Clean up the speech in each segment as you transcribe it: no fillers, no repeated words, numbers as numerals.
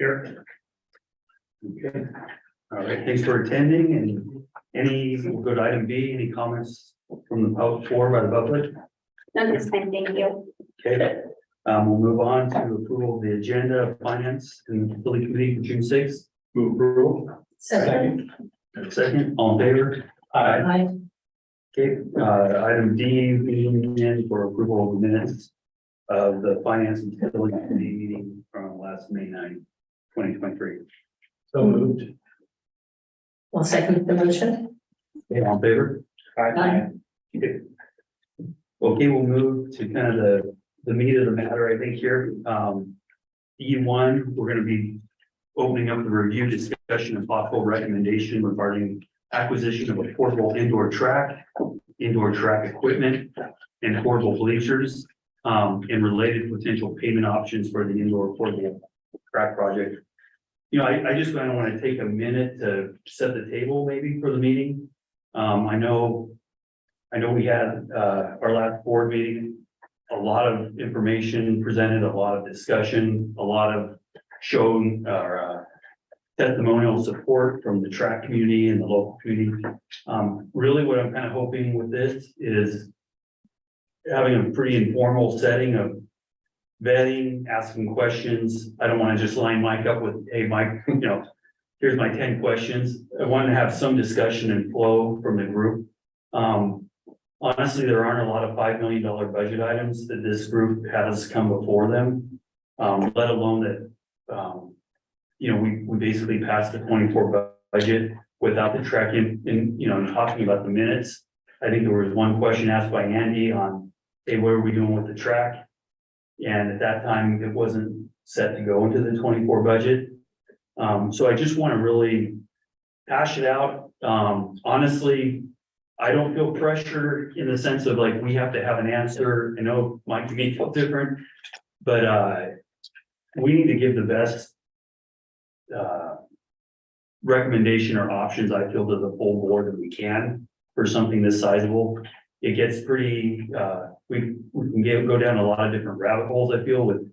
Here. Okay, all right, thanks for attending, and we'll go to item B, any comments from the public floor by the public? None this time, thank you. Okay, we'll move on to approval of the agenda of finance and facility committee for June 6th. Move approval. Second. Second, all in favor? Aye. Aye. Okay, item D, meeting in for approval of the minutes of the finance and facility committee meeting from last May 9th, 2023. So moved. I'll second the motion. Okay, all in favor? Aye. Okay. Okay, we'll move to kind of the meat of the matter, I think here. E1, we're going to be opening up the review, discussion, and possible recommendation regarding acquisition of a portable indoor track equipment, and portable bleachers, and related potential payment options for the indoor portable track project. You know, I just kind of want to take a minute to set the table maybe for the meeting. I know we had our last board meeting, a lot of information presented, a lot of discussion, a lot of shown testimonial support from the track community and the local community. Really what I'm kind of hoping with this is having a pretty informal setting of vetting, asking questions. I don't want to just line Mike up with, hey, Mike, you know, here's my 10 questions. I want to have some discussion and flow from the group. Honestly, there aren't a lot of $5 million budget items that this group has come before them, let alone that, you know, we basically passed the 24 budget without the track in, you know, talking about the minutes. I think there was one question asked by Andy on, hey, what are we doing with the track? And at that time, it wasn't set to go into the 24 budget. So I just want to really hash it out. Honestly, I don't feel pressure in the sense of like, we have to have an answer. I know Mike may feel different, but we need to give the best recommendation or options, I feel, to the full board that we can for something this sizable. It gets pretty, we can go down a lot of different rabbit holes, I feel, with,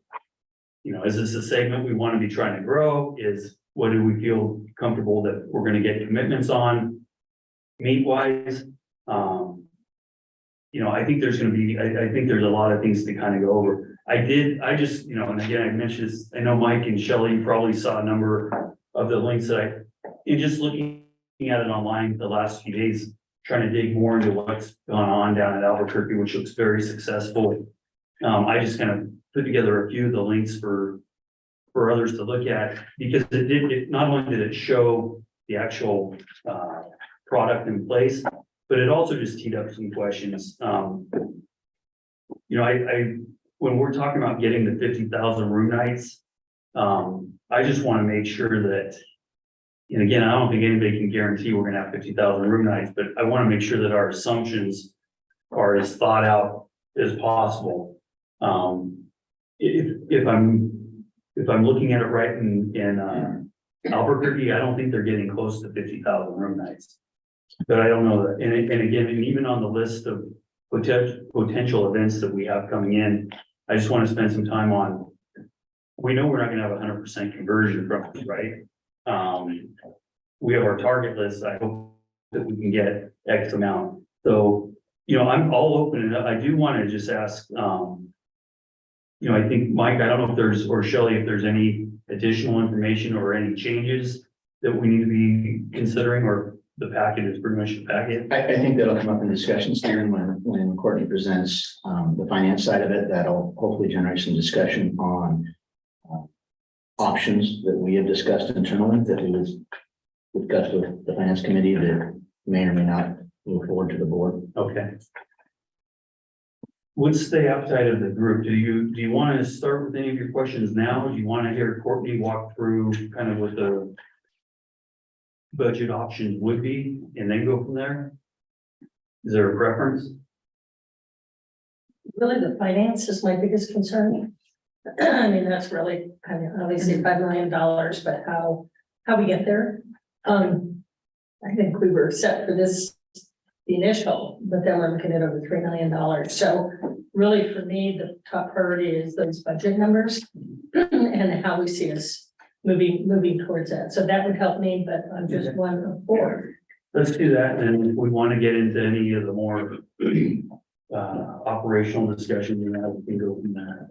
you know, is this a segment we want to be trying to grow? What do we feel comfortable that we're going to get commitments on meat wise? You know, I think there's going to be, I think there's a lot of things to kind of go over. I just, you know, and again, I mentioned this, I know Mike and Shelley probably saw a number of the links that in just looking at it online the last few days, trying to dig more into what's gone on down at Albuquerque, which looks very successful. I just kind of put together a few of the links for others to look at, because it not only did it show the actual product in place, but it also just teed up some questions. You know, when we're talking about getting the 50,000 room nights, I just want to make sure that, and again, I don't think anybody can guarantee we're going to have 50,000 room nights, but I want to make sure that our assumptions are as thought out as possible. If I'm looking at it right in Albuquerque, I don't think they're getting close to 50,000 room nights. But I don't know that, and again, and even on the list of potential events that we have coming in, I just want to spend some time on, we know we're not going to have 100% conversion from it, right? We have our target list. I hope that we can get X amount. So, you know, I'm all open, and I do want to just ask, you know, I think Mike, I don't know if there's, or Shelley, if there's any additional information or any changes that we need to be considering, or the packet is pretty much the packet. I think that'll come up in discussion, Steven, when Courtney presents the finance side of it. That'll hopefully generate some discussion on options that we have discussed internally, that we discussed with the finance committee, that may or may not move forward to the board. Okay. What's the appetite of the group? Do you want to start with any of your questions now? Do you want to hear Courtney walk through kind of what the budget options would be and then go from there? Is there a preference? Really, the finance is my biggest concern. I mean, that's really kind of obviously $5 million, but how we get there. I think we were set for this, the initial, but then we're looking at over $3 million. So really for me, the top priority is those budget numbers and how we see us moving towards that. So that would help me, but I'm just one of four. Let's do that, and if we want to get into any of the more operational discussion, we can go from there.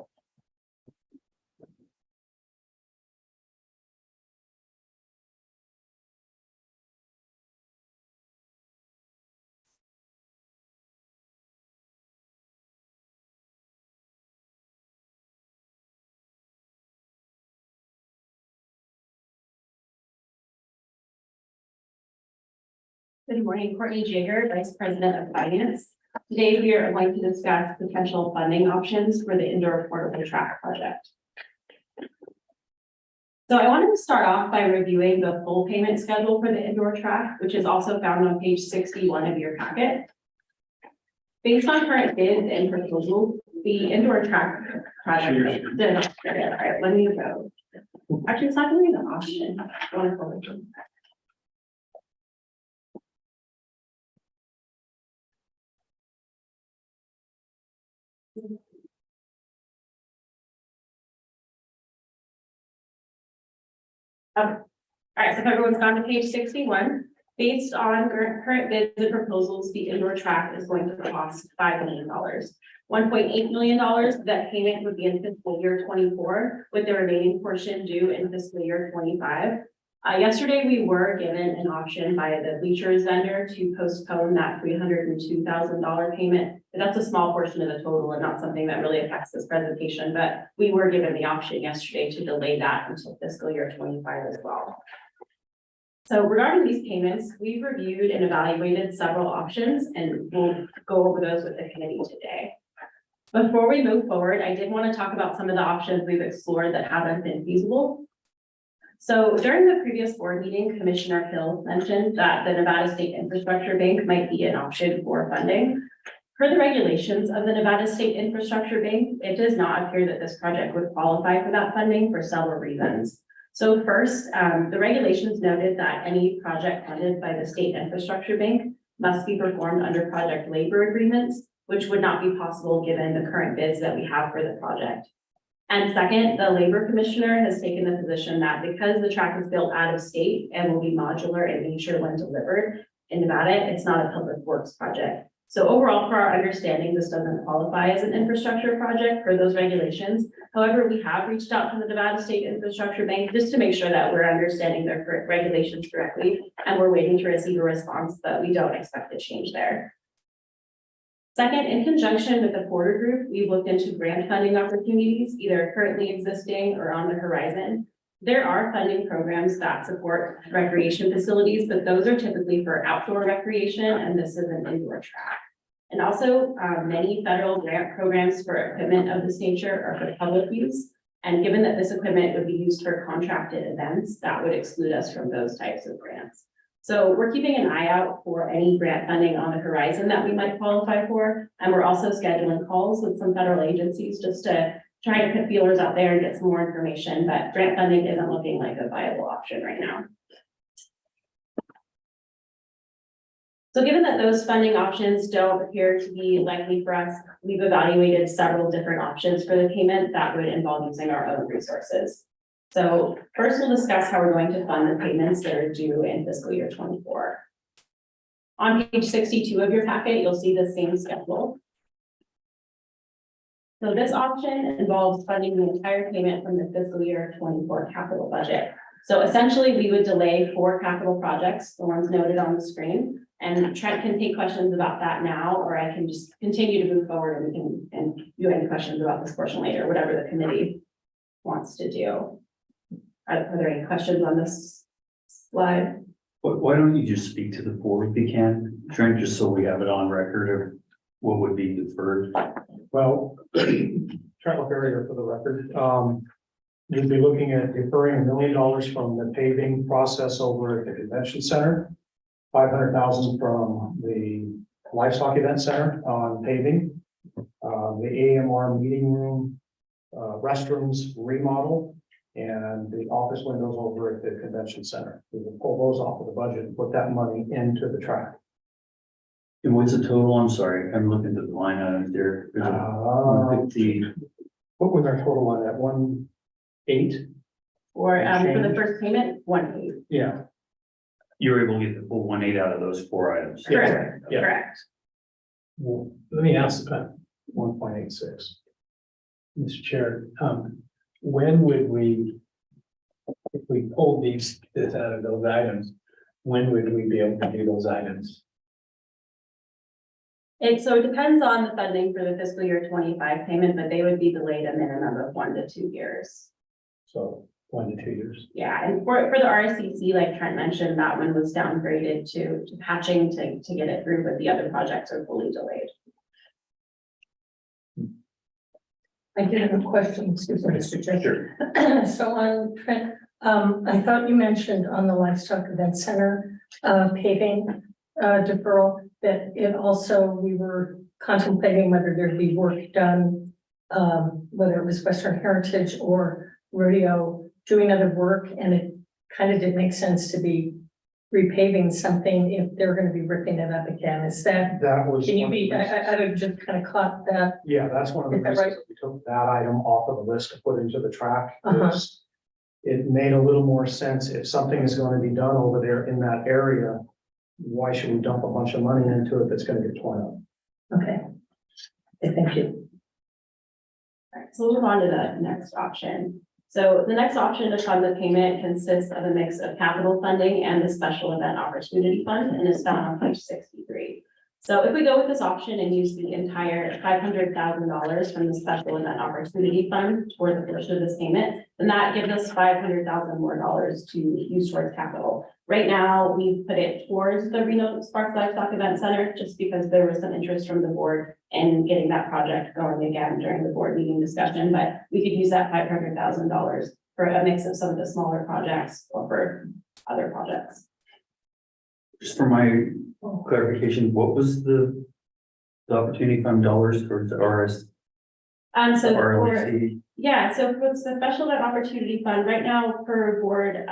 Good morning, Courtney Jager, Vice President of Finance. Today, we are going to discuss potential funding options for the indoor portable track project. So I wanted to start off by reviewing the full payment schedule for the indoor track, which is also found on page 61 of your packet. Based on current bids and proposals, the indoor track project. All right, let me go. Actually, it's not really an option. I want to forward to All right, so if everyone's gone to page 61, based on current bids and proposals, the indoor track is going to cost $5 million. $1.8 million, that payment would be in fiscal year 24, with the remaining portion due in fiscal year 25. Yesterday, we were given an option by the bleachers vendor to postpone that $302,000 payment. But that's a small portion of the total and not something that really affects this presentation, but we were given the option yesterday to delay that until fiscal year 25 as well. So regarding these payments, we've reviewed and evaluated several options, and we'll go over those with the committee today. Before we move forward, I did want to talk about some of the options we've explored that haven't been feasible. So during the previous board meeting, Commissioner Hill mentioned that the Nevada State Infrastructure Bank might be an option for funding. Per the regulations of the Nevada State Infrastructure Bank, it does not appear that this project would qualify for that funding for several reasons. So first, the regulations noted that any project funded by the State Infrastructure Bank must be performed under project labor agreements, which would not be possible given the current bids that we have for the project. And second, the labor commissioner has taken the position that because the track is built out of state and will be modular in nature when delivered in Nevada, it's not a public works project. So overall, for our understanding, this doesn't qualify as an infrastructure project for those regulations. However, we have reached out to the Nevada State Infrastructure Bank just to make sure that we're understanding their correct regulations correctly, and we're waiting to receive a response, but we don't expect a change there. Second, in conjunction with the Porter Group, we've looked into grant funding opportunities, either currently existing or on the horizon. There are funding programs that support recreation facilities, but those are typically for outdoor recreation, and this is an indoor track. And also, many federal grant programs for equipment of this nature are for public use. And given that this equipment would be used for contracted events, that would exclude us from those types of grants. So we're keeping an eye out for any grant funding on the horizon that we might qualify for. And we're also scheduling calls with some federal agencies just to try to put feelers out there and get some more information, but grant funding isn't looking like a viable option right now. So given that those funding options don't appear to be likely for us, we've evaluated several different options for the payment that would involve using our own resources. So first, we'll discuss how we're going to fund the payments that are due in fiscal year 24. On page 62 of your packet, you'll see the same schedule. So this option involves funding the entire payment from the fiscal year 24 capital budget. So essentially, we would delay 4 capital projects, the ones noted on the screen, and Trent can take questions about that now, or I can just continue to move forward and we can do any questions about this portion later, whatever the committee wants to do. Are there any questions on this slide? Why don't you just speak to the board if you can, Trent, just so we have it on record of what would be deferred? Well, Trent LaFerrier for the record. We'd be looking at deferring $1 million from the paving process over at the convention center, 500,000 from the livestock event center on paving, the AMR meeting room, restrooms remodel, and the office windows over at the convention center. We will pull those off of the budget and put that money into the track. And what's the total? I'm sorry, I'm looking at the line items there. There's a 150. What was our total on that? 1.8? for the first payment, 1.8. Yeah, You were able to get the full 1.8 out of those 4 items. Correct, Yeah. correct. well, let me ask about 1.86. Mr. Chair, when would we, if we pulled this out of those items, when would we be able to do those items? So it depends on the funding for the fiscal year 25 payment, but they would be delayed a minimum of 1 to 2 years. So 1 to 2 years. Yeah, and for the RSCC, like Trent mentioned, that one was downgraded to patching to get it through, but the other projects are fully delayed. I did have a question, excuse me, Mr. Chair. Sure. So on Trent, I thought you mentioned on the Livestock Event Center, paving, deferral, that it also, we were contemplating whether there'd be work done, whether it was Western Heritage or Rodeo doing other work, and it kind of did make sense to be repaving something if they're gonna be ripping it up again. Is that, That was. can you one of be, the reasons- I would just kind of caught that. Yeah, that's one of the Is that reasons right? that we took that item off of the list to put into the track. Uh-huh. is It made a little more sense if something is going to be done over there in that area, why should we dump a bunch of money into it that's gonna get torn up? Okay. Okay, thank you. All right, so we'll move on to the next option. So the next option to fund the payment consists of a mix of capital funding and the special event opportunity fund, and is found on page 63. So if we go with this option and use the entire $500,000 from the special event opportunity fund toward the portion of this payment, then that gives us $500,000 more to use towards capital. Right now, we put it towards the Reno Sparks Livestock Event Center, just because there was some interest from the board in getting that project going again during the board meeting discussion, but we could use that $500,000 for a mix of some of the smaller projects or for other projects. Just for my clarification, what was the opportunity fund dollars towards the So for, RLC? yeah, so for the special event opportunity fund, right now per board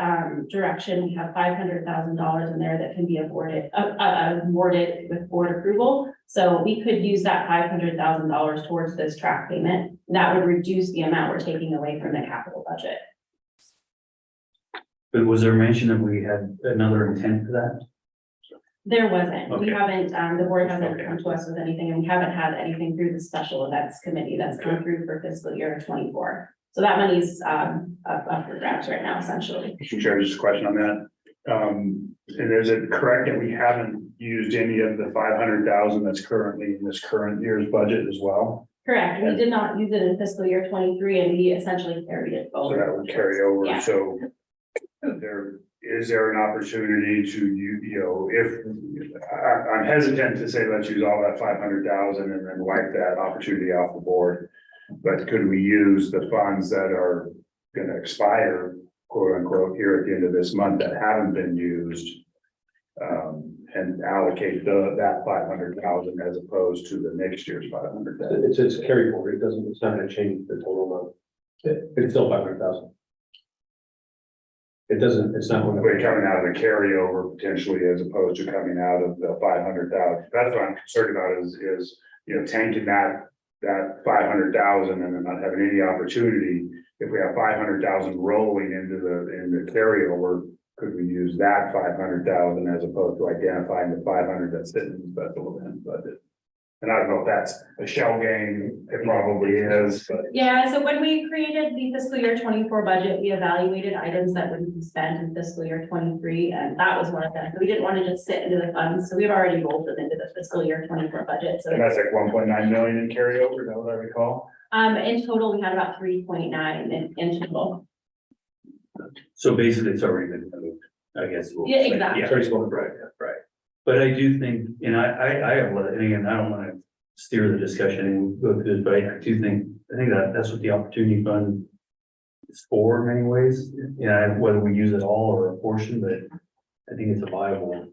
direction, we have $500,000 in there that can be awarded with board approval. So we could use that $500,000 towards this track payment. And that would reduce the amount we're taking away from the capital budget. But was there mention that we had another intent for that? There wasn't, we Okay. haven't, the board hasn't Okay. come to us with anything, and we haven't had anything through the special events committee that's come through for fiscal year 24. So that money's up for grabs right now, essentially. Mr. Chair, just a question on that. And is it correct that we haven't used any of the 500,000 that's currently in this current year's budget as well? Correct, we did not use it in fiscal year 23, and we essentially carried it So forward. that would carry over, Yeah. so is there an opportunity to, you know, if, I'm hesitant to say, let's use all that 500,000 and then wipe that opportunity off the board. But could we use the funds that are gonna expire, quote unquote, here at the end of this month that haven't been used? And allocate that 500,000 as opposed to the next year's 500,000? It's carry forward, it's not gonna change the total amount. It's still 500,000. It doesn't, it's not one of. But coming out of the carryover potentially as opposed to coming out of the 500,000. That's what I'm concerned about is, you know, tanking that 500,000 and then not having any opportunity. If we have 500,000 rolling in the carryover, could we use that 500,000 as opposed to identifying the 500 that's sitting in the special event budget? And I don't know if that's a shell game, it probably is, but. Yeah, so when we created the fiscal year 24 budget, we evaluated items that would be spent in fiscal year 23, and that was one of them. So we didn't want to just sit into the funds, so we've already rolled them into the fiscal year 24 budget. So And that's like 1.9 million in carryover, is that what I recall? in total, we had about 3.9 in total. So basically, it's already been moved, I guess. we'll Yeah, say. exactly. Yeah, right, right. But I do think, and I have, and again, I don't want to steer the discussion and go through this, but I do think, that's what the opportunity fund is for in many ways. Yeah, whether we use it all or a portion, but I think it's a viable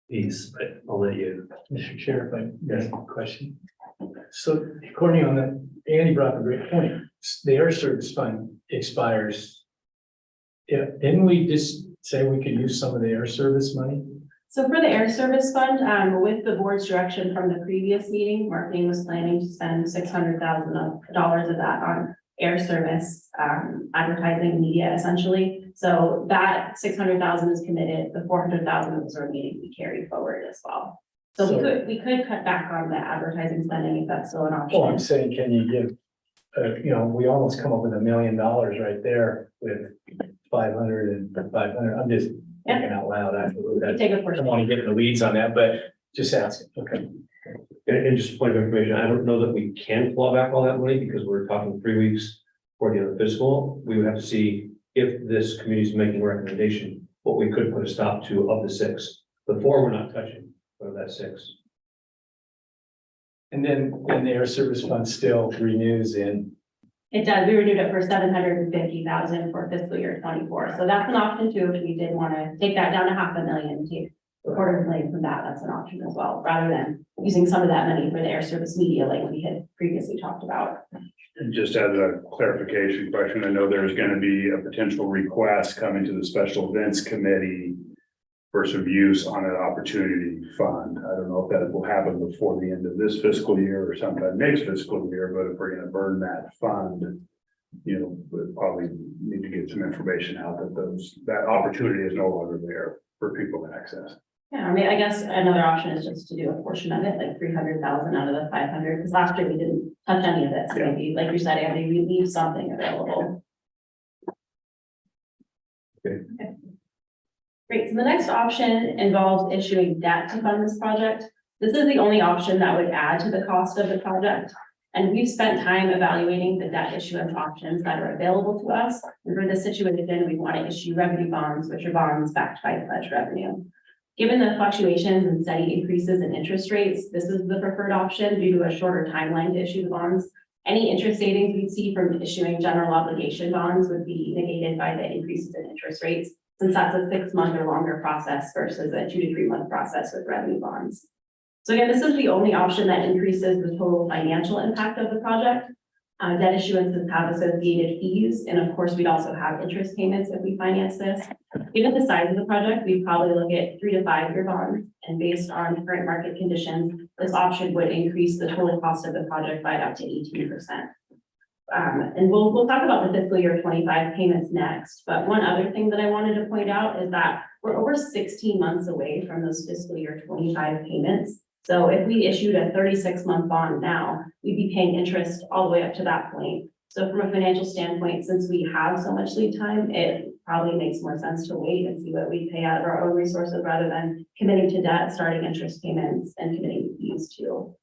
piece, but I'll let you. Mr. Chair, if I may ask a question. So according on that, Andy brought up a great point. The air service fund expires. Yeah, didn't we just say we could use some of the air service money? So for the air service fund, with the board's direction from the previous meeting, marketing was planning to spend $600,000 of that on air service, advertising media essentially. So that 600,000 is committed, the 400,000 is remaining to be carried forward as well. So we could cut back on the advertising spending if that's still an Well, I'm option. saying, can you give, we almost come up with $1 million right there with 500 and 500. I'm just thinking out loud. We I take a don't portion. want to get in the weeds on that, but just asking. Okay. And just a point of information, I don't know that we can claw back all that money because we're talking 3 weeks for the end of fiscal. We would have to see if this committee is making a recommendation, what we could put a stop to of the 6. The 4 we're not touching, but of that 6. And then the air service fund still renews in, It does, we renewed it for 750,000 for fiscal year 24. So that's an option too, if we did want to take that down to $500,000, take $250,000 from that, that's an option as well, rather than using some of that money for the air service media like we had previously talked about. And just as a clarification question, I know there's gonna be a potential request coming to the special events committee for some use on an opportunity fund. I don't know if that will happen before the end of this fiscal year or sometime next fiscal year, but if we're gonna burn that fund, we'll probably need to get some information out that opportunity is no longer there for people to access. Yeah, I mean, I guess another option is just to do a portion of it, like 300,000 out of the 500, because last year we didn't touch any of it. So Yeah. maybe, like you said, Andy, we leave something available. Okay. Great, so the next option involves issuing debt to fund this project. This is the only option that would add to the cost of the project. And we've spent time evaluating the debt issuance options that are available to us. And for this situation, we want to issue revenue bonds, which are bonds backed by pledge revenue. Given the fluctuations and steady increases in interest rates, this is the preferred option due to a shorter timeline to issue the bonds. Any interest savings we'd see from issuing general obligation bonds would be negated by the increases in interest rates, since that's a 6-month or longer process versus a 2 to 3 month process with revenue bonds. So again, this is the only option that increases the total financial impact of the project. Debt issuances have associated fees, and of course, we'd also have interest payments if we finance this. Given the size of the project, we'd probably look at 3 to 5 year bonds, and based on current market conditions, this option would increase the total cost of the project by up to 18%. And we'll talk about the fiscal year 25 payments next, but one other thing that I wanted to point out is that we're over 16 months away from those fiscal year 25 payments. So if we issued a 36-month bond now, we'd be paying interest all the way up to that point. So from a financial standpoint, since we have so much lead time, it probably makes more sense to wait and see what we pay out of our own resources rather than committing to debt, starting interest payments, and committing fees too.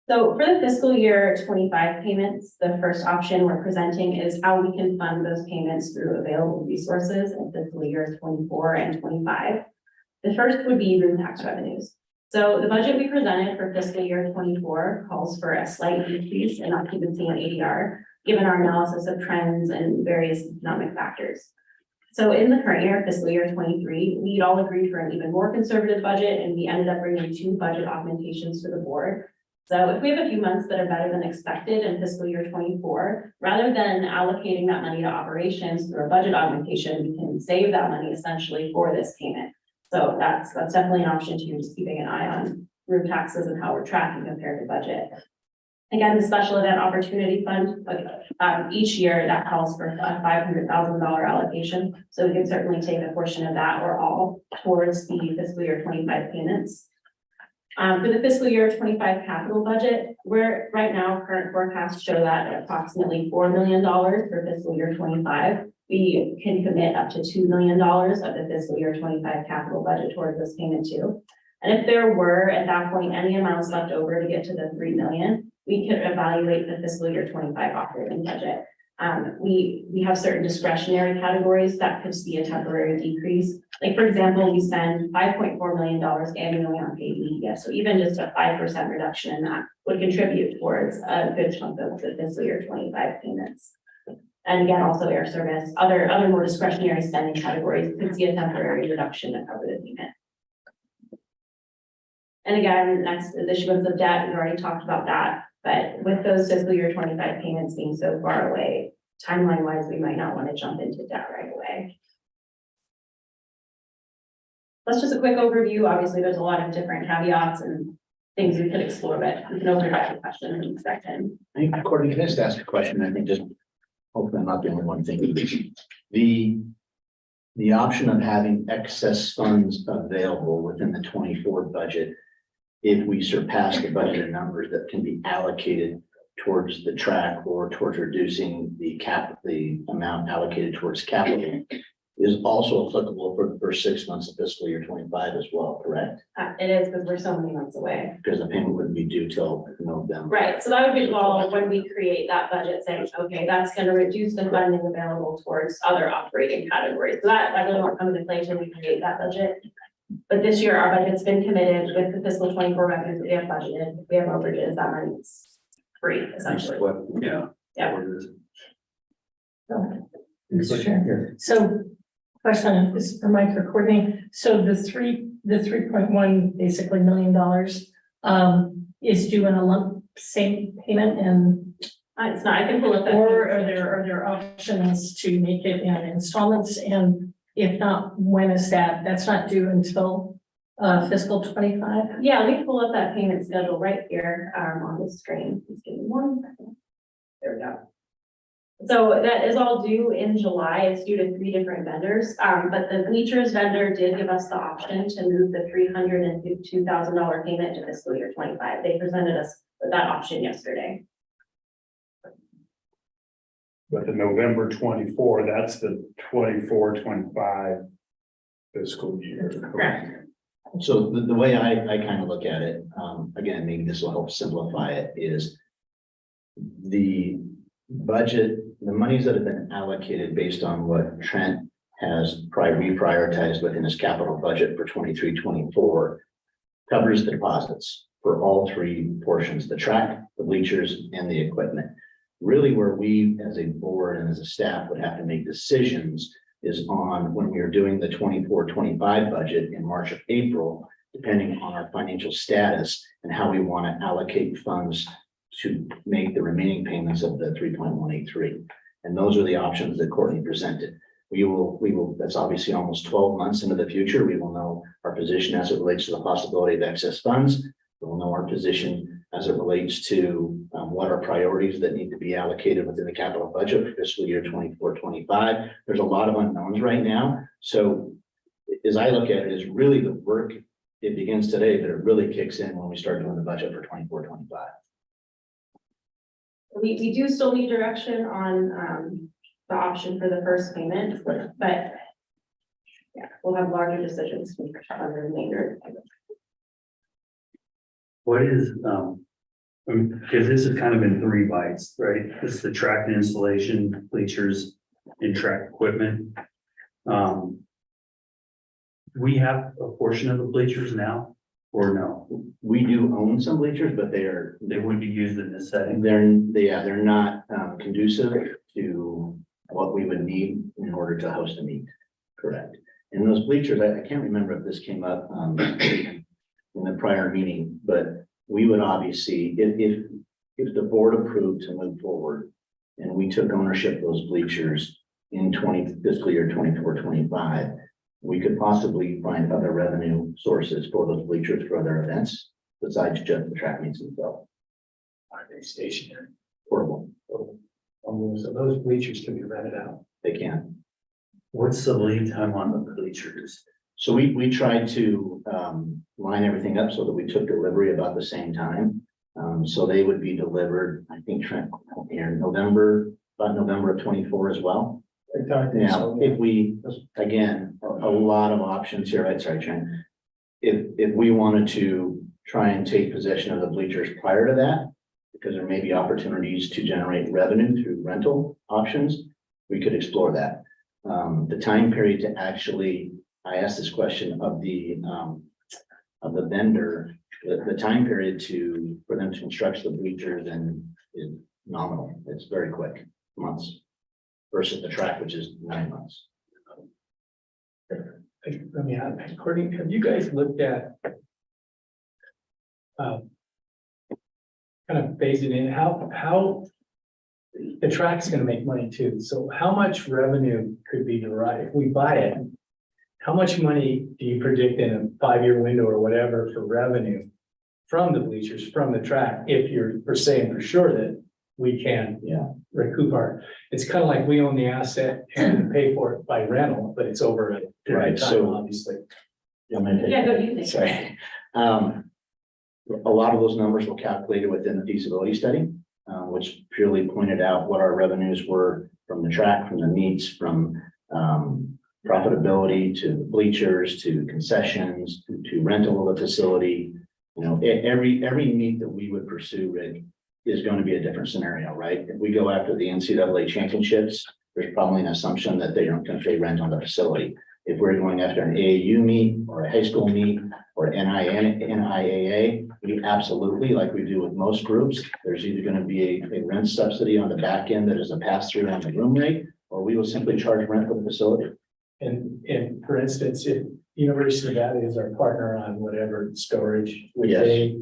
So for the fiscal year 25 payments, the first option we're presenting is how we can fund those payments through available resources in fiscal year 24 and 25. The first would be room tax revenues. So the budget we presented for fiscal year 24 calls for a slight decrease in occupancy and ADR, given our analysis of trends and various economic factors. So in the current year, fiscal year 23, we'd all agreed for an even more conservative budget, and we ended up bringing 2 budget augmentations to the board. So if we have a few months that are better than expected in fiscal year 24, rather than allocating that money to operations through a budget augmentation, we can save that money essentially for this payment. So that's definitely an option too, just keeping an eye on room taxes and how we're tracking compared to budget. Again, the special event opportunity fund, each year that calls for a $500,000 allocation. So we can certainly take a portion of that or all towards the fiscal year 25 payments. For the fiscal year 25 capital budget, we're right now, current forecasts show that at approximately $4 million for fiscal year 25. We can commit up to $2 million of the fiscal year 25 capital budget towards this payment too. And if there were at that point any amounts left over to get to the $3 million, we could evaluate the fiscal year 25 operating budget. We have certain discretionary categories that could see a temporary decrease. Like for example, we spend $5.4 million annually on paid media. So even just a 5% reduction in that would contribute towards a good chunk of the fiscal year 25 payments. And again, also air service, other more discretionary spending categories could see a temporary reduction to cover the payment. And again, next, the issuance of debt, we've already talked about that, but with those fiscal year 25 payments being so far away, timeline wise, we might not want to jump into debt right away. That's just a quick overview. Obviously, there's a lot of different caveats and things we could explore, but we can open it up to questions in a second. I think, Courtney, can I just ask a question? I think just hopefully I'm not the only one thinking. The option of having excess funds available within the 24 budget, if we surpass the budgeted numbers that can be allocated towards the track or towards reducing the amount allocated towards capital, is also applicable for the first 6 months of fiscal year 25 as well, correct? It is because we're so many months away. Because the payment wouldn't be due till November. Right, so that would be all when we create that budget saying, okay, that's gonna reduce the funding available towards other operating categories. So that really won't come into play until we create that budget. But this year, our budget's been committed with the fiscal 24 revenues that we have budgeted. If we have overages, that money's free essentially. Yeah. Yeah. Mr. Chair. So question, this is for Mike or Courtney. So the 3.1 basically $1 million is due in a lump sum payment, and It's not, I can pull up that. or are there options to make it in installments? And if not, when is that? That's not due until fiscal 25? Yeah, we can pull up that payment schedule right here on the screen. Just give me 1 second. There we go. So that is all due in July. It's due to 3 different vendors. But the bleachers vendor did give us the option to move the $352,000 payment to fiscal year 25. They presented us with that option yesterday. But the November 24, that's the 24-25 fiscal year. Correct. So the way I kind of look at it, again, maybe this will help simplify it, is the budget, the monies that have been allocated based on what Trent has reprioritized within his capital budget for 23-24 covers the deposits for all 3 portions, the track, the bleachers, and the equipment. Really where we as a board and as a staff would have to make decisions is on when we are doing the 24-25 budget in March or April, depending on our financial status and how we want to allocate funds to make the remaining payments of the 3.183. And those are the options that Courtney presented. We will, that's obviously almost 12 months into the future. We will know our position as it relates to the possibility of excess funds. We will know our position as it relates to what are priorities that need to be allocated within the capital budget for fiscal year 24-25. There's a lot of unknowns right now. So as I look at it, is really the work, it begins today, but it really kicks in when we start doing the budget for 24-25. We do still need direction on the option for the first payment, but yeah, we'll have larger decisions to make on the remainder. What is, because this is kind of in 3 bites, right? This is the track and installation, bleachers, and track equipment. We have a portion of the bleachers now, or no? We do own some bleachers, but They wouldn't be used in this setting. they're not conducive to what we would need in order to host a meet. Correct. And those bleachers, I can't remember if this came up in the prior meeting, but we would obviously, if the board approved to move forward and we took ownership of those bleachers in fiscal year 24-25, we could possibly find other revenue sources for those bleachers for other events besides just the track meets themselves. Are they stationary? Portable, So those bleachers can be rented out. they can. What's the lead time on the bleachers? So we tried to line everything up so that we took delivery about the same time. So they would be delivered, I think, Trent, in November of 24 as well. Now, if we, again, a lot of options here, right? Sorry, Trent. If we wanted to try and take possession of the bleachers prior to that, because there may be opportunities to generate revenue through rental options, we could explore that. The time period to actually, I asked this question of the vendor, the time period for them to construct the bleachers and is nominal. It's very quick, months, versus the track, which is 9 months. Let me ask, Courtney, have you guys looked at kind of phasing in how the track's gonna make money too? So how much revenue could be derived if we buy it? How much money do you predict in a 5-year window or whatever for revenue from the bleachers, from the track, if you're saying for sure that we can Yeah. recoup it's kind of like we own the asset and pay for it by rental, but it's over a period Right, of time, so- obviously. You want me to take Yeah, that? go, you think. Sorry. A lot of those numbers were calculated within the feasibility study, which purely pointed out what our revenues were from the track, from the meets, from profitability to bleachers, to concessions, to rental of the facility. You know, every meet that we would pursue, Rick, is going to be a different scenario, right? If we go after the NCAA championships, there's probably an assumption that they don't pay rent on the facility. If we're going after an AAU meet or a high school meet or NIAA, we absolutely, like we do with most groups, there's either going to be a rent subsidy on the back end that is a pass through on the room rate, or we will simply charge rent for the facility. And for instance, if University of Nevada is our partner on whatever storage, would Yes. they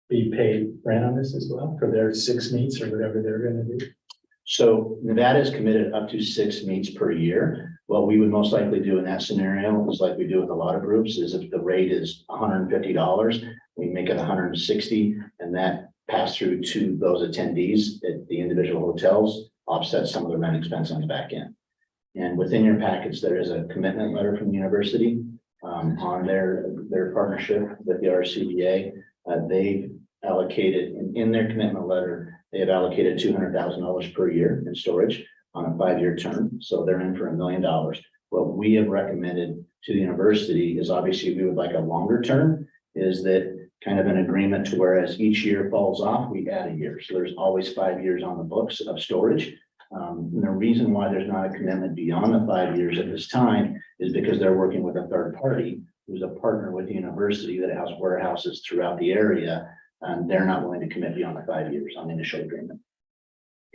be paid rent on this as well for their 6 meets or whatever they're gonna do? So Nevada is committed up to 6 meets per year. What we would most likely do in that scenario is like we do with a lot of groups, is if the rate is $150, we make it 160, and that pass through to those attendees at the individual hotels offsets some of the rent expense on the back end. And within your package, there is a commitment letter from the university on their partnership with the RCBA. They've allocated, in their commitment letter, they have allocated $200,000 per year in storage on a 5-year term. So they're in for $1 million. What we have recommended to the university is obviously we would like a longer term, is that kind of an agreement to whereas each year falls off, we add a year. So there's always 5 years on the books of storage. And the reason why there's not a commitment beyond the 5 years at this time is because they're working with a third party who's a partner with the university that has warehouses throughout the area. And they're not willing to commit beyond the 5 years on the initial agreement.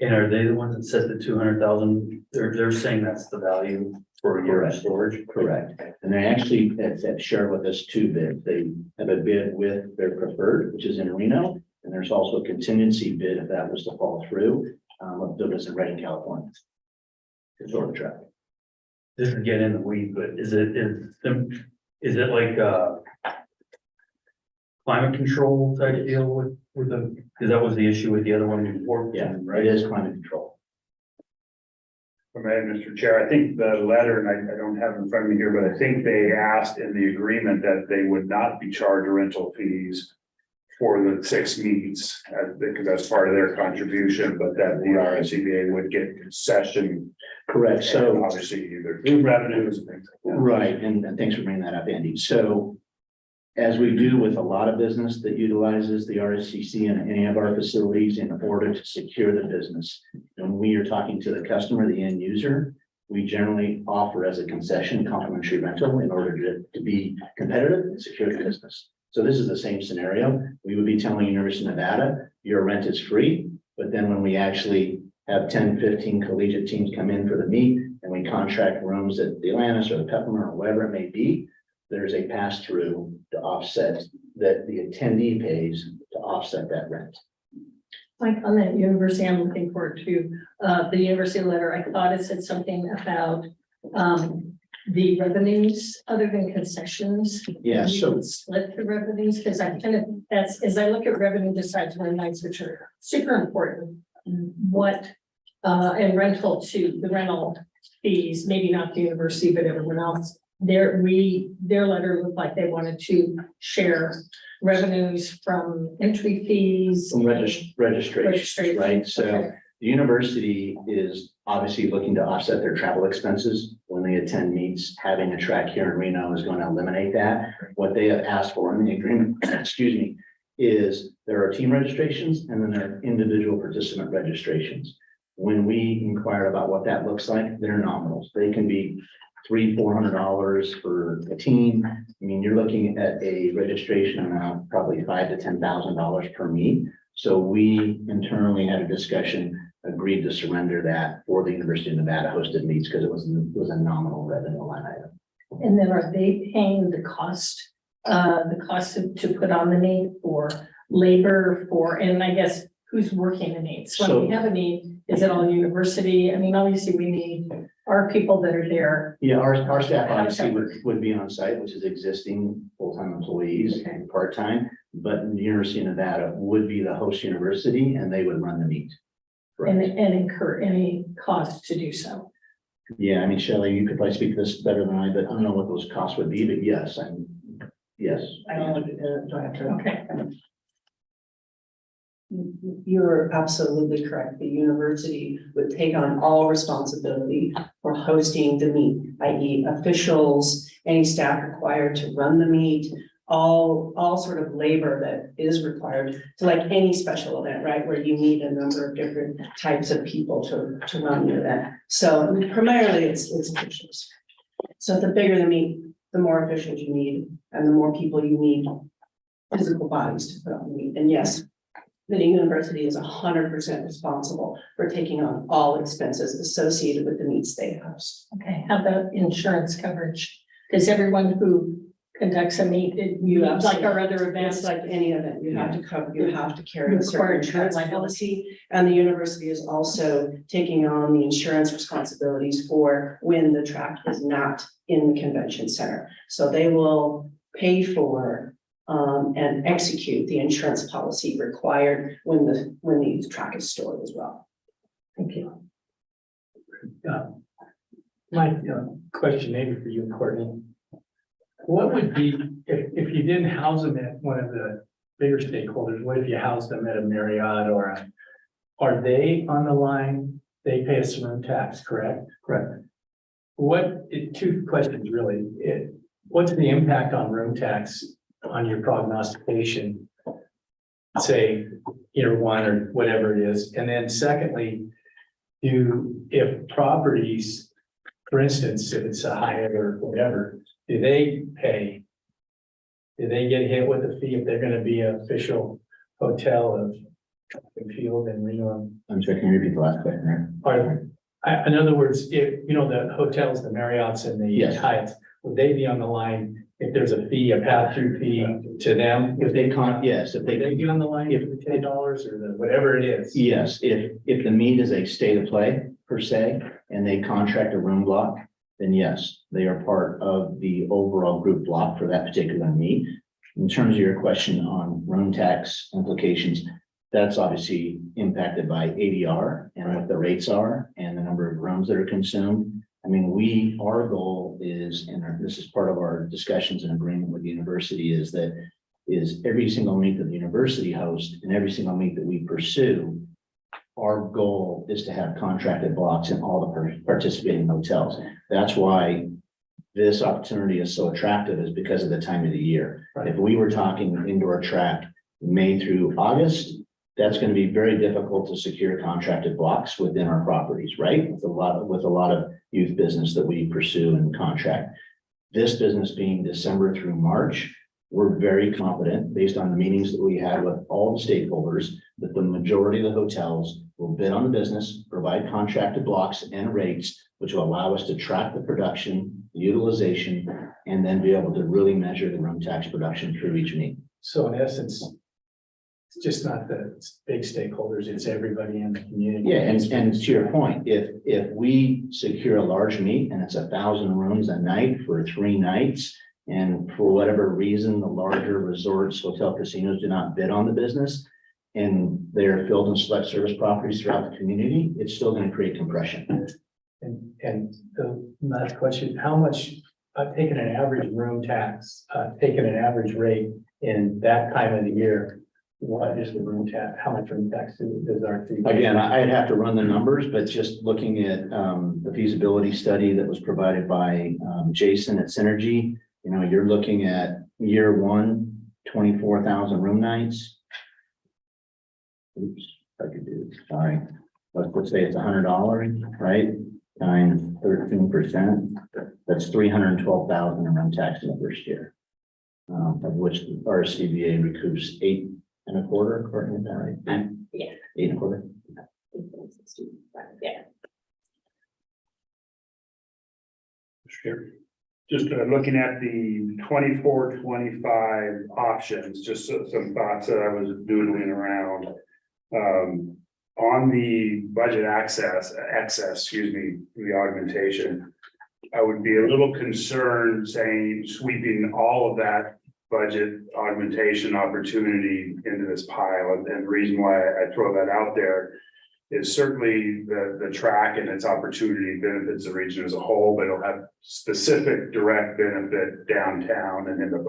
And are they the ones that said the 200,000? They're saying that's the value for a year of storage? Correct. And they actually have shared with us 2 bids. They have a bid with their preferred, which is in Reno. And there's also a contingency bid if that was to fall through, that was in Redding, California. To sort of track. This is getting in the weeds, but is it like climate control type deal with the, because that was the issue with the other one before? Yeah, Right. it is climate control. Mr. Chair, I think the letter, and I don't have it in front of me here, but I think they asked in the agreement that they would not be charged rental fees for the 6 meets, because that's part of their contribution, but that the RSCBA would get concession. Correct. And So, obviously either new revenues and things like that. right, and thanks for bringing that up, Andy. So as we do with a lot of business that utilizes the RSCC in any of our facilities in order to secure the business, when we are talking to the customer, the end user, we generally offer as a concession complimentary rental in order to be competitive and secure the business. So this is the same scenario. We would be telling University of Nevada, your rent is free, but then when we actually have 10, 15 collegiate teams come in for the meet and we contract rooms at the Atlantis or the Peppermint or wherever it may be, there's a pass-through to offset that the attendee pays to offset that rent. Like on that university, I'm looking forward to, the university letter, I thought it said something about, the revenues other than concessions. Yeah, We so would split the revenues, because I kind of, that's, as I look at revenue besides room nights, which are super important. What, and rental too, the rental fees, maybe not the university, but everyone else. Their letter looked like they wanted to share revenues from entry fees. some registration, right? So Okay. the university is obviously looking to offset their travel expenses when they attend meets. Having a track here in Reno is going to eliminate that. What they have asked for in the agreement, excuse me, is there are team registrations and then there are individual participant registrations. When we inquire about what that looks like, they're nominals. They can be $300-400 for a team. I mean, you're looking at a registration amount, probably $5,000 to $10,000 per meet. So we internally had a discussion, agreed to surrender that for the University of Nevada hosted meets because it was a nominal revenue line item. And then are they paying the cost to put on the meet for labor for, and I guess who's working the meets? When we So- have a meet, is it all university? I mean, obviously we need our people that are there. Yeah, our staff How does obviously that would be on site, which is existing full-time employees Okay. and part-time. But the University of Nevada would be the host university and they would run the meet. and incur any cost to do so. Yeah, I mean, Shelley, you could probably speak to this better than I, but I don't know what those costs would be, but yes, yes. I don't want to do I have to. Okay. You're absolutely correct. The university would take on all responsibility for hosting the meet, i.e. officials, any staff required to run the meet, all sort of labor that is required to, like any special event, right? Where you need a number of different types of people to run the event. So primarily it's officials. So the bigger the meet, the more officials you need and the more people you need, physical bodies to put on the meet. And yes, the university is 100% responsible for taking on all expenses associated with the meets they host. Okay, how about insurance coverage? Does everyone who conducts a meet, like our other events, It's like any event, you have to cover, you have to carry a Required certain insurance liability. policy. And the university is also taking on the insurance responsibilities for when the track is not in the convention center. So they will pay for and execute the insurance policy required when the track is stored as well. Thank you. My question maybe for you, Courtney. What would be, if you didn't house them at one of the bigger stakeholders, what if you housed them at a Marriott are they on the line? They pay us room tax, correct? Correct. Two questions really. What's the impact on room tax on your prognostication? Say year one or whatever it is. And then secondly, if properties, for instance, if it's a Hyatt or whatever, do they pay? Do they get hit with a fee if they're gonna be an official hotel of track and field and Reno? I'm sorry, can you repeat the last question, right? In other words, if, the hotels, the Marriotts and the Yes. Hyatts, would they be on the line if there's a fee, a pass-through fee to them? If they yes, if Would they they, be on the line for the $10 or the, whatever it is? yes, if the meet is a state of play per se, and they contract a room block, then yes, they are part of the overall group block for that particular meet. In terms of your question on room tax implications, that's obviously impacted by ADR and what the rates are and the number of rooms that are consumed. I mean, our goal is, and this is part of our discussions and agreement with the university, is every single meet that the university hosts and every single meet that we pursue, our goal is to have contracted blocks in all the participating hotels. That's why this opportunity is so attractive, is because of the time of the year. Right. If we were talking indoor track May through August, that's going to be very difficult to secure contracted blocks within our properties, right? With a lot of youth business that we pursue and contract. This business being December through March, we're very confident, based on the meetings that we had with all the stakeholders, that the majority of the hotels will bid on the business, provide contracted blocks and rates, which will allow us to track the production, the utilization, and then be able to really measure the room tax production through each meeting. So in essence, it's just not the big stakeholders, it's everybody in the community. Yeah, and to your point, if we secure a large meet and it's 1,000 rooms a night for 3 nights, and for whatever reason, the larger resorts, hotel casinos do not bid on the business, and they're filled in select service properties throughout the community, it's still going to create compression. And the last question, how much, I've taken an average room tax, taken an average rate in that time of the year. What is the room tax? How much room tax does our city? Again, I'd have to run the numbers, but just looking at the feasibility study that was provided by Jason at Synergy, you're looking at year one, 24,000 room nights. Oops, if I could do it, sorry. Let's say it's $100, right? Times 13%, that's 312,000 in room tax in the first year. Of which our CBA recoups 8 1/4, Courtney, is that right? Yeah. 8 1/4. Yeah. Sure. Just looking at the 24-25 options, just some thoughts that I was doodling around. On the budget excess, the augmentation, I would be a little concerned saying sweeping all of that budget augmentation opportunity into this pile. And the reason why I throw that out there is certainly the track and its opportunity benefits the region as a whole, but it'll have specific direct benefit downtown and in the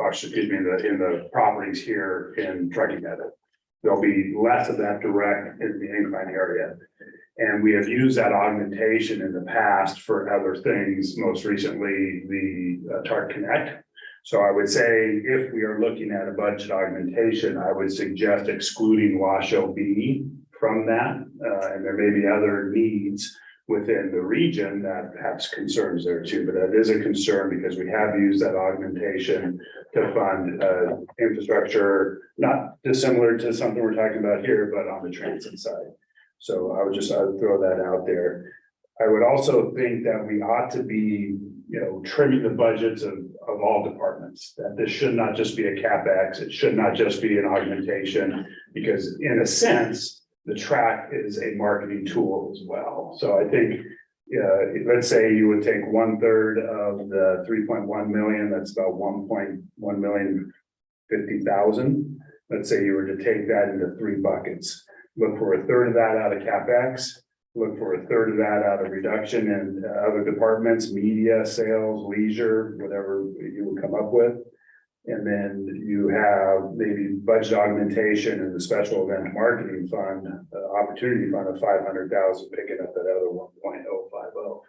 properties here in Truckee Meadow. There'll be less of that direct in the incline area. And we have used that augmentation in the past for other things, most recently the TART Connect. So I would say if we are looking at a budget augmentation, I would suggest excluding Washoe B from that. And there may be other needs within the region that has concerns there too, but that is a concern because we have used that augmentation to fund infrastructure, not dissimilar to something we're talking about here, but on the transit side. So I would throw that out there. I would also think that we ought to be, trimming the budgets of all departments, that this should not just be a CapEx. It should not just be an augmentation, because in a sense, the track is a marketing tool as well. So I think, let's say you would take 1/3 of the 3.1 million, that's about 1.1 million 50,000. Let's say you were to take that into 3 buckets. Look for 1/3 of that out of CapEx, look for 1/3 of that out of reduction in other departments, media, sales, leisure, whatever you would come up with. And then you have maybe budget augmentation and the special event marketing fund, opportunity fund of 500,000, picking up that other 1.050.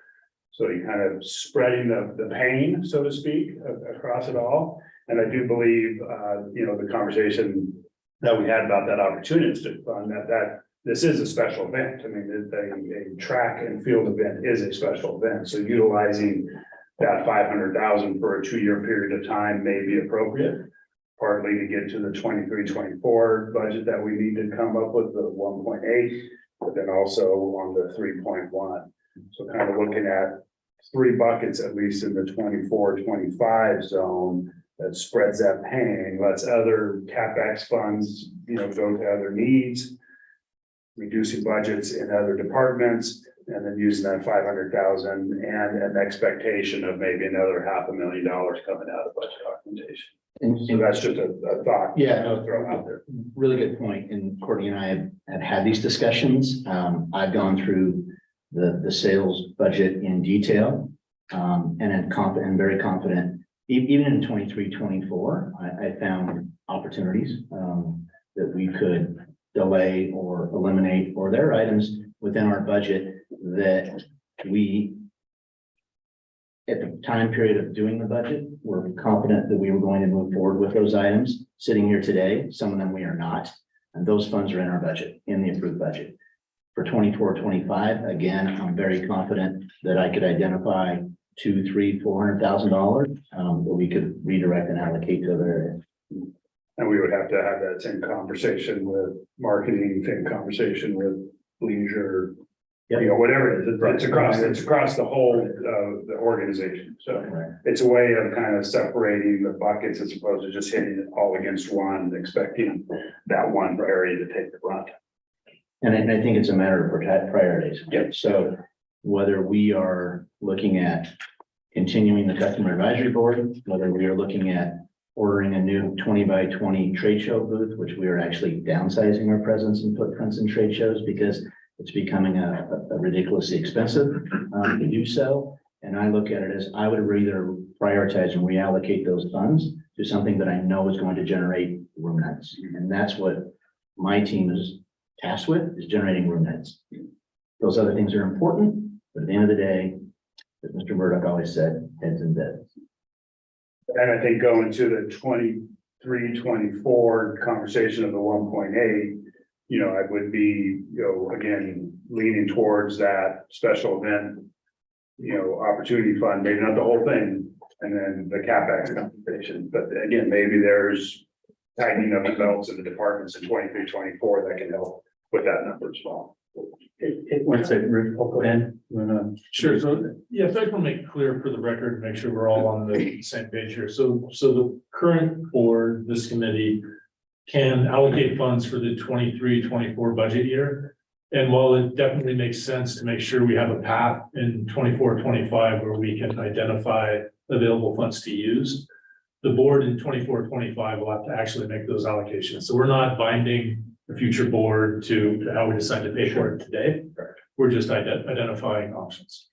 So you kind of spreading the pain, so to speak, across it all. And I do believe, the conversation that we had about that opportunistic fund, that this is a special event. I mean, a track and field event is a special event. So utilizing that 500,000 for a 2-year period of time may be appropriate, partly to get to the 23-24 budget that we need to come up with the 1.8, but then also on the 3.1. So kind of looking at 3 buckets, at least in the 24-25 zone, that spreads that pain, lets other CapEx funds, go to other needs, reducing budgets in other departments, and then using that 500,000 and an expectation of maybe another $500,000 coming out of budget augmentation. And So that's just a thought. Yeah. I'll throw out there. really good point. And Courtney and I have had these discussions. I've gone through the sales budget in detail. And I'm very confident, even in 23-24, I found opportunities that we could delay or eliminate, or there are items within our budget that we, at the time period of doing the budget, we're confident that we were going to move forward with those items. Sitting here today, some of them we are not, and those funds are in our budget, in the approved budget. For 24-25, again, I'm very confident that I could identify $200,000, $300,000, $400,000 that we could redirect and allocate to other areas. And we would have to have that same conversation with marketing, same conversation with leisure, whatever it is. It's across the whole, the organization. So it's a way of kind of separating the buckets as opposed to just hitting it all against one, expecting that one area to take the brunt. And I think it's a matter of priorities. Yep. So whether we are looking at continuing the customer advisory board, whether we are looking at ordering a new 20x20 trade show booth, which we are actually downsizing our presence and footprints in trade shows because it's becoming a ridiculously expensive to do so. And I look at it as I would either prioritize and reallocate those funds to something that I know is going to generate room nights. And that's what my team is tasked with, is generating room nights. Those other things are important, but at the end of the day, as Mr. Murdoch always said, heads and beds. And I think going to the 23-24 conversation of the 1.8, I would be, again, leaning towards that special event, opportunity fund, maybe not the whole thing, and then the CapEx compensation. But again, maybe there's tightening of the belts in the departments in 23-24 that can help with that number as well. One second, Rick, go ahead. Sure, so, yeah, if I can make clear for the record, make sure we're all on the same page here. So the current board, this committee can allocate funds for the 23-24 budget year. And while it definitely makes sense to make sure we have a path in 24-25 where we can identify available funds to use, the board in 24-25 will have to actually make those allocations. So we're not binding the future board to how we decide to pay for it today. We're just identifying options.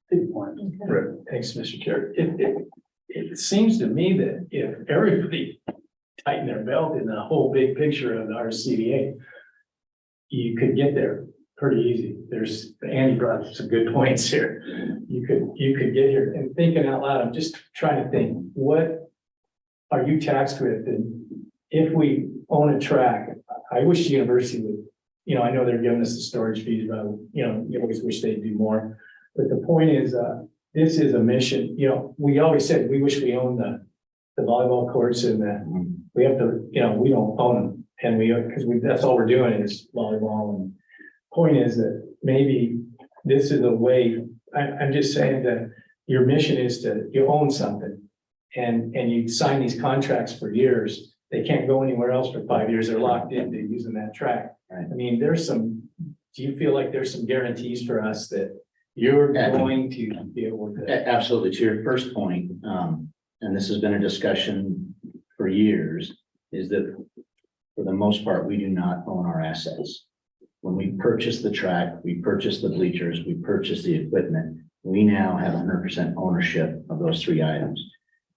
Good point. Right. Thanks, Mr. Chair. It seems to me that if everybody tightened their belt in the whole big picture of our CDA, you could get there pretty easy. Andy brought up some good points here. You could get here, and thinking out loud, I'm just trying to think, what are you taxed with? And if we own a track, I wish the university would, I know they're giving us the storage fees, but you always wish they'd do more. But the point is, this is a mission, we always said, we wish we owned the volleyball courts and we have to, we don't own them. And that's all we're doing is volleyball. And point is that maybe this is a way, I'm just saying that your mission is you own something and you sign these contracts for years. They can't go anywhere else for 5 years. They're locked into using that track. Right. I mean, do you feel like there's some guarantees for us that you're going to be able to? Absolutely. To your first point, and this has been a discussion for years, is that for the most part, we do not own our assets. When we purchase the track, we purchase the bleachers, we purchase the equipment, we now have 100% ownership of those three items.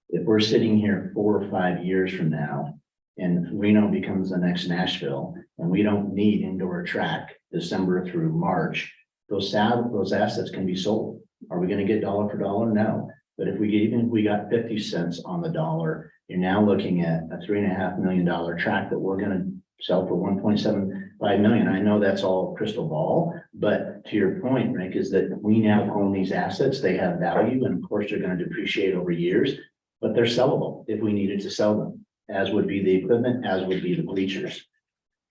If we're sitting here 4 or 5 years from now and Reno becomes the next Nashville and we don't need indoor track December through March, those assets can be sold. Are we going to get dollar for dollar? No. But even if we got 50 cents on the dollar, you're now looking at a $3.5 million track that we're going to sell for 1.75 million. I know that's all crystal ball, but to your point, Rick, is that we now own these assets. They have value, and of course, they're going to depreciate over years, but they're sellable if we needed to sell them, as would be the equipment, as would be the bleachers.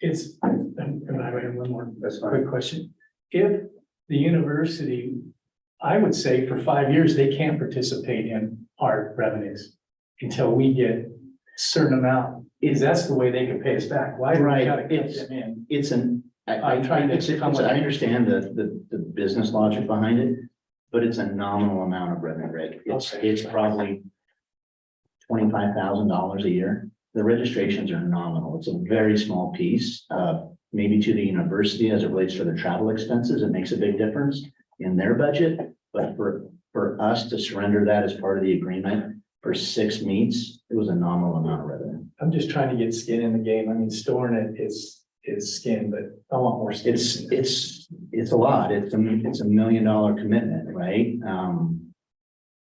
And I have one more quick question. If the university, I would say for 5 years, they can't participate in our revenues until we get a certain amount. That's the way they can pay us back. Why do we gotta cut them in? I'm trying to come with- I understand the business logic behind it, but it's a nominal amount of revenue, Rick. It's probably $25,000 a year. The registrations are nominal. It's a very small piece, maybe to the university as it relates to the travel expenses. It makes a big difference in their budget, but for us to surrender that as part of the agreement for 6 meets, it was a nominal amount of revenue. I'm just trying to get skin in the game. I mean, storing it is skin, but I want more skin. It's a lot. It's a $1 million commitment, right?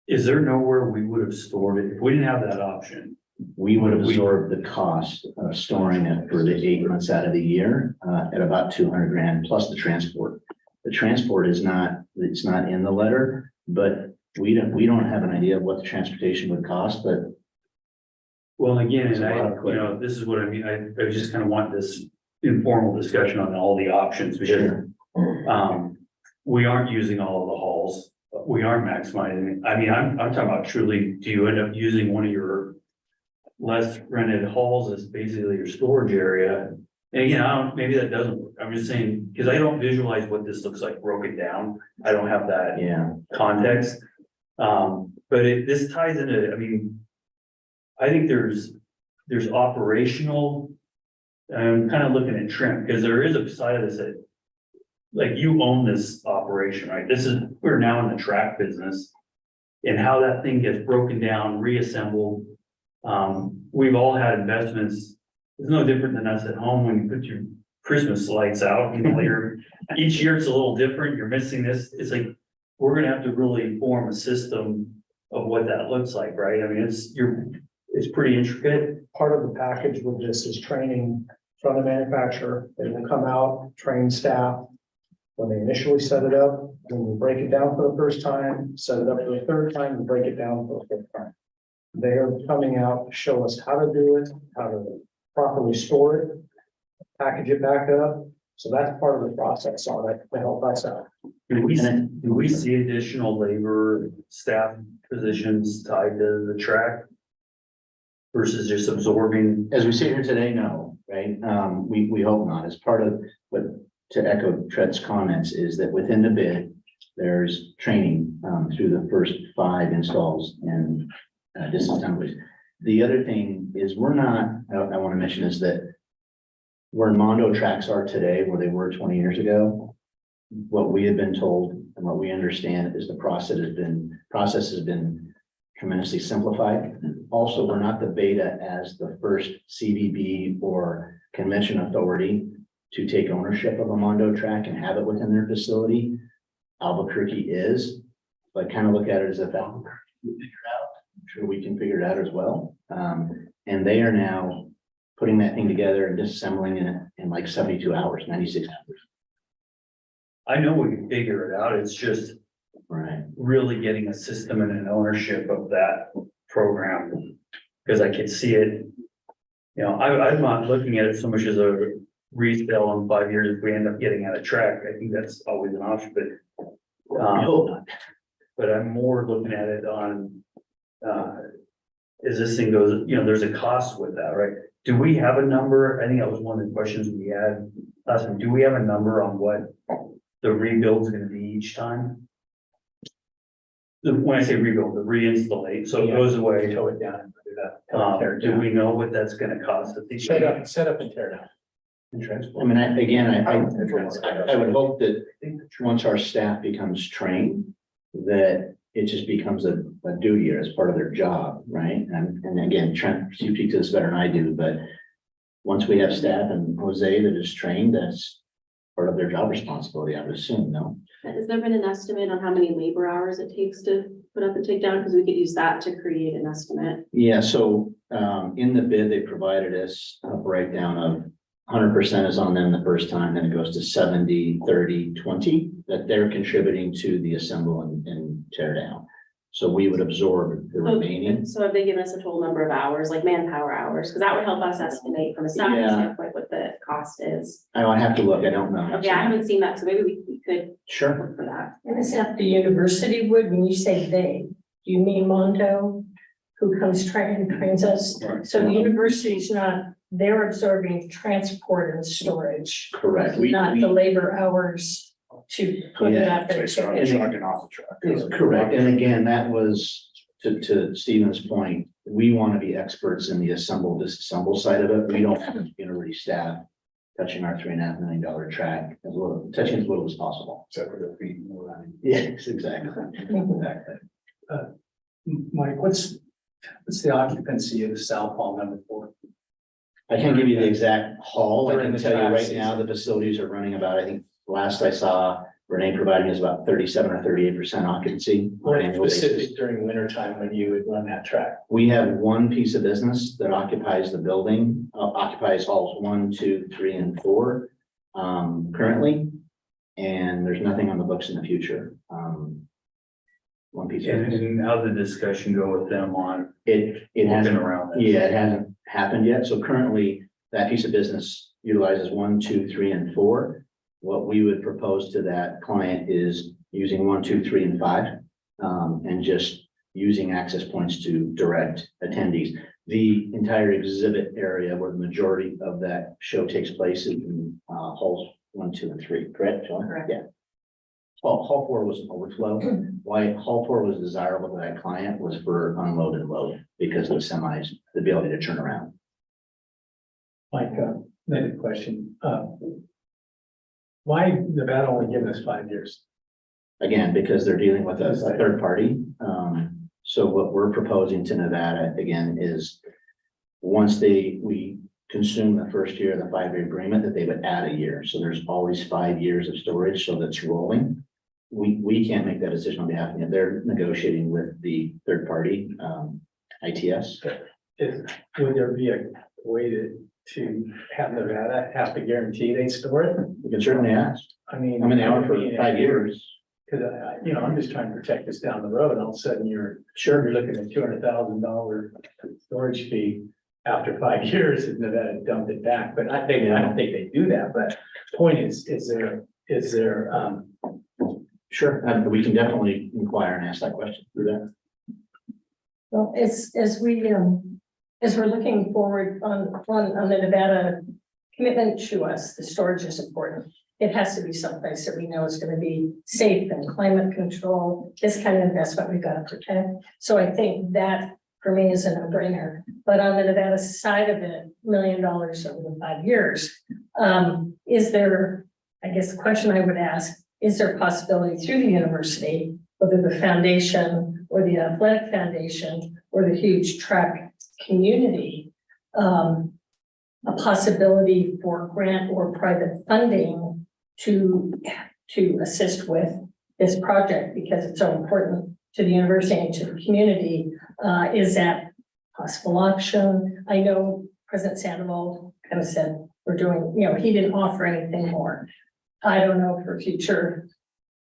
Is there nowhere we would have stored it if we didn't have that option? We would have absorbed the cost of storing it for the 8 months out of the year at about 200 grand plus the transport. The transport it's not in the letter, but we don't have an idea of what the transportation would cost, but. Well, again, It's and a lot of equipment. this is what I mean. I just kind of want this informal discussion on all the options because we aren't using all of the halls. We aren't maximizing it. I mean, I'm talking about truly, do you end up using one of your less rented halls as basically your storage area? And again, maybe that doesn't work. I'm just saying, because I don't visualize what this looks like broken down. I don't have that context. But this ties into, I mean, I think there's operational, I'm kind of looking at trim, because there is a side of this that, like, you own this operation, right? We're now in the track business. And how that thing gets broken down, reassembled. We've all had investments. It's no different than us at home when you put your Christmas lights out, each year it's a little different. You're missing this. It's like, we're gonna have to really form a system of what that looks like, right? I mean, it's pretty intricate. Part of the package with this is training from the manufacturer. They will come out, train staff. When they initially set it up, when we break it down for the first time, set it up for the third time, and break it down for the fifth time. They are coming out to show us how to do it, how to properly store it, package it back up. So that's part of the process on it to help us out. Do we see additional labor staff positions tied to the track? Versus just absorbing? As we sit here today, no, right? We hope not. As part of what, to echo Tred's comments, is that within the bid, there's training through the first 5 installs and distance assemblies. The other thing is I want to mention is that where Mondo tracks are today, where they were 20 years ago, what we have been told and what we understand is the process has been tremendously simplified. Also, we're not the beta as the first CVB or convention authority to take ownership of a Mondo track and have it within their facility. Albuquerque is, but kind of look at it as if Albuquerque can figure it out. I'm sure we can figure it out as well. And they are now putting that thing together and disassembling it in like 72 hours, 96 hours. I know we can figure it out. It's just Right. really getting a system and an ownership of that program. Because I could see it, you know, I'm not looking at it so much as a resale in 5 years if we end up getting out of track. I think that's always an option, but I hope not. but I'm more looking at it on, as this thing goes, you know, there's a cost with that, right? Do we have a number? I think that was one of the questions we had last time. Do we have a number on what the rebuild is gonna be each time? When I say rebuild, the reinstallate, so it goes away. Tow it down and put it up. Tear it Do down. we know what that's gonna cost? I think- Set up and tear down. And I transport. mean, I would hope that once our staff becomes trained, that it just becomes a duty or as part of their job, right? And again, Trent, you speak to this better than I do, but once we have staff and Jose that is trained, that's part of their job responsibility, I would assume, no? Has there been an estimate on how many labor hours it takes to put up and take down? Because we could use that to create an estimate. Yeah, so in the bid, they provided us a breakdown of 100% is on them the first time, then it goes to 70, 30, 20, that they're contributing to the assemble and tear down. So we would absorb the remaining. So have they given us a total number of hours, like manpower hours? Because that would help us estimate from a staffing Yeah. standpoint what the cost is. I would have to look, I don't know. Okay, I haven't seen that, so maybe we could Sure. look for that. And is that the university would, when you say they, do you mean Mondo, who comes trains us? Right. So the university's not, they're absorbing transport and storage, Correct. not the labor hours to put it out there. So it's trucking off the truck. Correct. And again, that was to Stephen's point, we want to be experts in the disassemble side of it. We don't have university staff touching our $3.5 million track touching as little as possible. Except for the feet and the running. Yes, exactly. Exactly. Mike, what's the occupancy of the South Hall #4? I can't give you the exact haul. I During can the tell you track right now, the facilities are running about, I think, last I saw, Renee providing us about 37 or 38% occupancy. on an annual basis. Specific during winter time when you would run that track. We have one piece of business that occupies the building, occupies halls 1, 2, 3, and 4 currently. And there's nothing on the books in the future. One piece of business. And how'd the discussion go with them on It looking hasn't, around this? yeah, it hasn't happened yet. So currently that piece of business utilizes 1, 2, 3, and 4. What we would propose to that client is using 1, 2, 3, and 5, and just using access points to direct attendees. The entire exhibit area where the majority of that show takes place is in halls 1, 2, and 3, correct? John? Correct. Yeah. Hall 4 was an overflow. Why Hall 4 was desirable to that client was for unload and load because of the semis, the ability to turn around. Mike, another question. Why Nevada only giving us 5 years? Again, because they're dealing with a third party. So what we're proposing to Nevada again is once we consume the first year of the 5-year agreement, that they would add a year. So there's always 5 years of storage, so that's rolling. We can't make that decision on behalf of them. They're negotiating with the third party, ITS. Would there be a way to have Nevada have to guarantee they store it? We can certainly ask. I mean. They are for 5 years. Because I'm just trying to protect us down the road. All of a sudden you're looking at $200,000 storage fee after 5 years and Nevada dumped it back. But I don't think they do that. But point is there, Sure, we can definitely inquire and ask that question through that. Well, as we're looking forward on the Nevada commitment to us, the storage is important. It has to be someplace that we know is going to be safe and climate control, this kind of investment we've got to protect. So I think that for me is a no-brainer. But on the Nevada side of it, $1 million over the 5 years. Is there, I guess the question I would ask, is there a possibility through the university, whether the foundation or the athletic foundation or the huge track community, a possibility for grant or private funding to assist with this project because it's so important to the university and to the community? Is that possible option? I know President Sandoval kind of said we're doing, he didn't offer anything more. I don't know for future,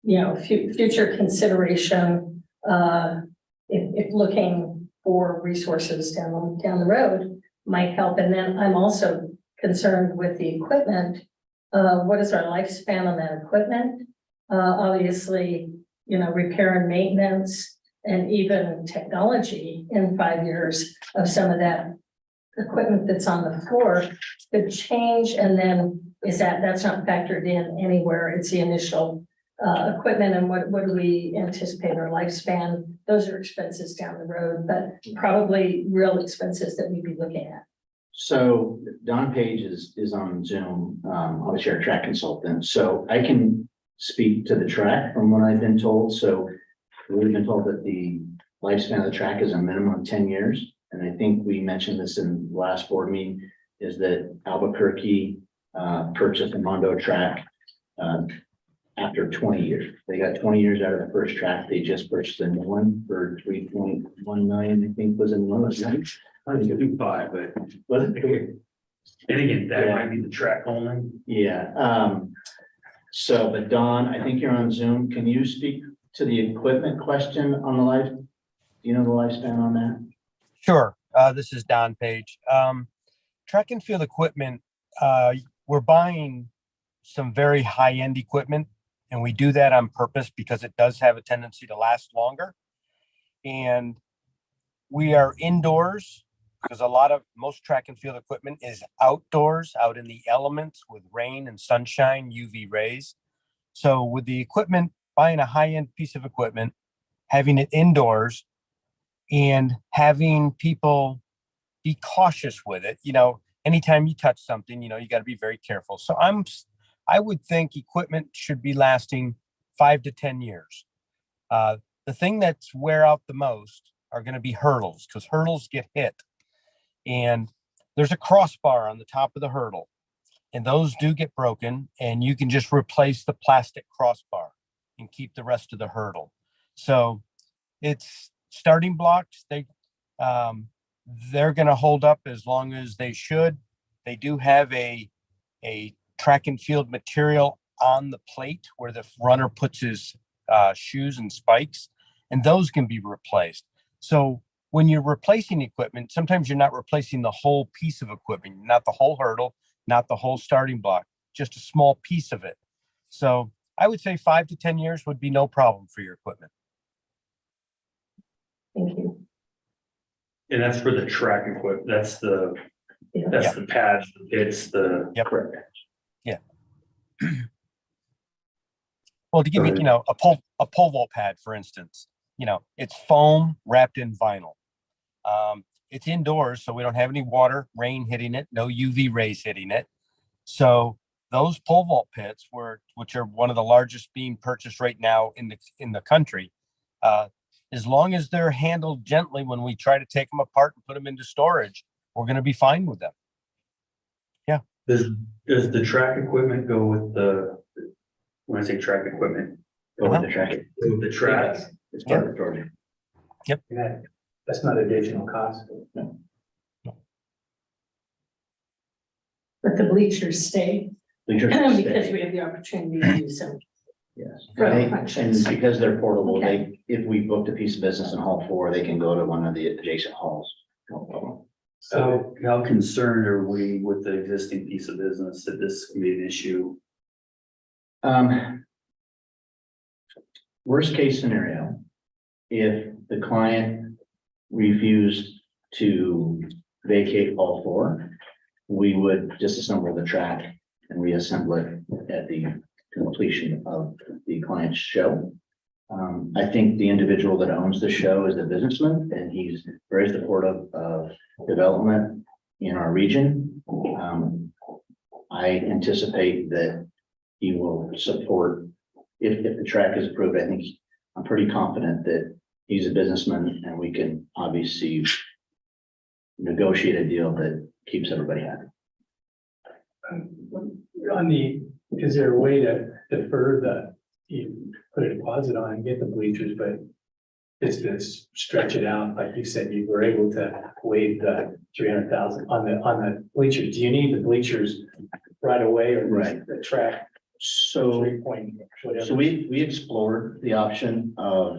future consideration, if looking for resources down the road might help. And then I'm also concerned with the equipment. What is our lifespan on that equipment? Obviously, repair and maintenance and even technology in 5 years of some of that equipment that's on the floor could change. And then that's not factored in anywhere. It's the initial equipment and what do we anticipate our lifespan? Those are expenses down the road, but probably real expenses that we'd be looking at. So Don Page is on Zoom, obviously our track consultant, so I can speak to the track from what I've been told. So we've been told that the lifespan of the track is a minimum of 10 years. And I think we mentioned this in the last board meeting, is that Albuquerque purchased a Mondo track after 20 years. They got 20 years out of the first track. They just purchased a new one for 3.1 million, I think was in one of them. I think it'd be 5, but Was it? and again, that Yeah. might be the track only. Yeah, so, but Don, I think you're on Zoom. Can you speak to the equipment question on the life? Do you know the lifespan on that? Sure. This is Don Page. Track and field equipment, we're buying some very high-end equipment, and we do that on purpose because it does have a tendency to last longer. And we are indoors because most track and field equipment is outdoors, out in the elements with rain and sunshine, UV rays. So with the equipment, buying a high-end piece of equipment, having it indoors, and having people be cautious with it. Anytime you touch something, you got to be very careful. So I would think equipment should be lasting 5 to 10 years. The thing that's wear out the most are going to be hurdles, because hurdles get hit. And there's a crossbar on the top of the hurdle, and those do get broken, and you can just replace the plastic crossbar and keep the rest of the hurdle. So it's starting blocks. They're going to hold up as long as they should. They do have a track and field material on the plate where the runner puts his shoes and spikes, and those can be replaced. So when you're replacing equipment, sometimes you're not replacing the whole piece of equipment, not the whole hurdle, not the whole starting block, just a small piece of it. So I would say 5 to 10 years would be no problem for your equipment. Thank you. And that's for the track equipment. That's the Yeah. the pads, the pits, the. Yep. Well, to give you, a pole vault pad, for instance, it's foam wrapped in vinyl. It's indoors, so we don't have any water, rain hitting it, no UV rays hitting it. So those pole vault pits, which are one of the largest being purchased right now in the country, as long as they're handled gently when we try to take them apart and put them into storage, we're going to be fine with them. Yeah. Does the track equipment go with when I say track equipment, Go with the track. go with the track? It's part of the project. That's not additional cost. But the bleachers stay Bleachers because stay. we have the opportunity to use them. Yes, For and the and because they're portable, Okay. if we booked a piece of business in Hall 4, they can go to one of the adjacent halls. No problem. So how concerned are we with the existing piece of business that this can be an issue? Worst case scenario, if the client refused to vacate Hall 4, we would disassemble the track and reassemble it at the completion of the client's show. I think the individual that owns the show is a businessman and he's very supportive of development in our region. I anticipate that he will support, if the track is approved, I'm pretty confident that he's a businessman and we can obviously negotiate a deal that keeps everybody happy. Is there a way to defer you put a deposit on and get the bleachers, but it's to stretch it out, like you said, you were able to waive the 300,000 on the bleachers. Do you need the bleachers right away or Right. the track? So 3 point, whatever? So we explored the option of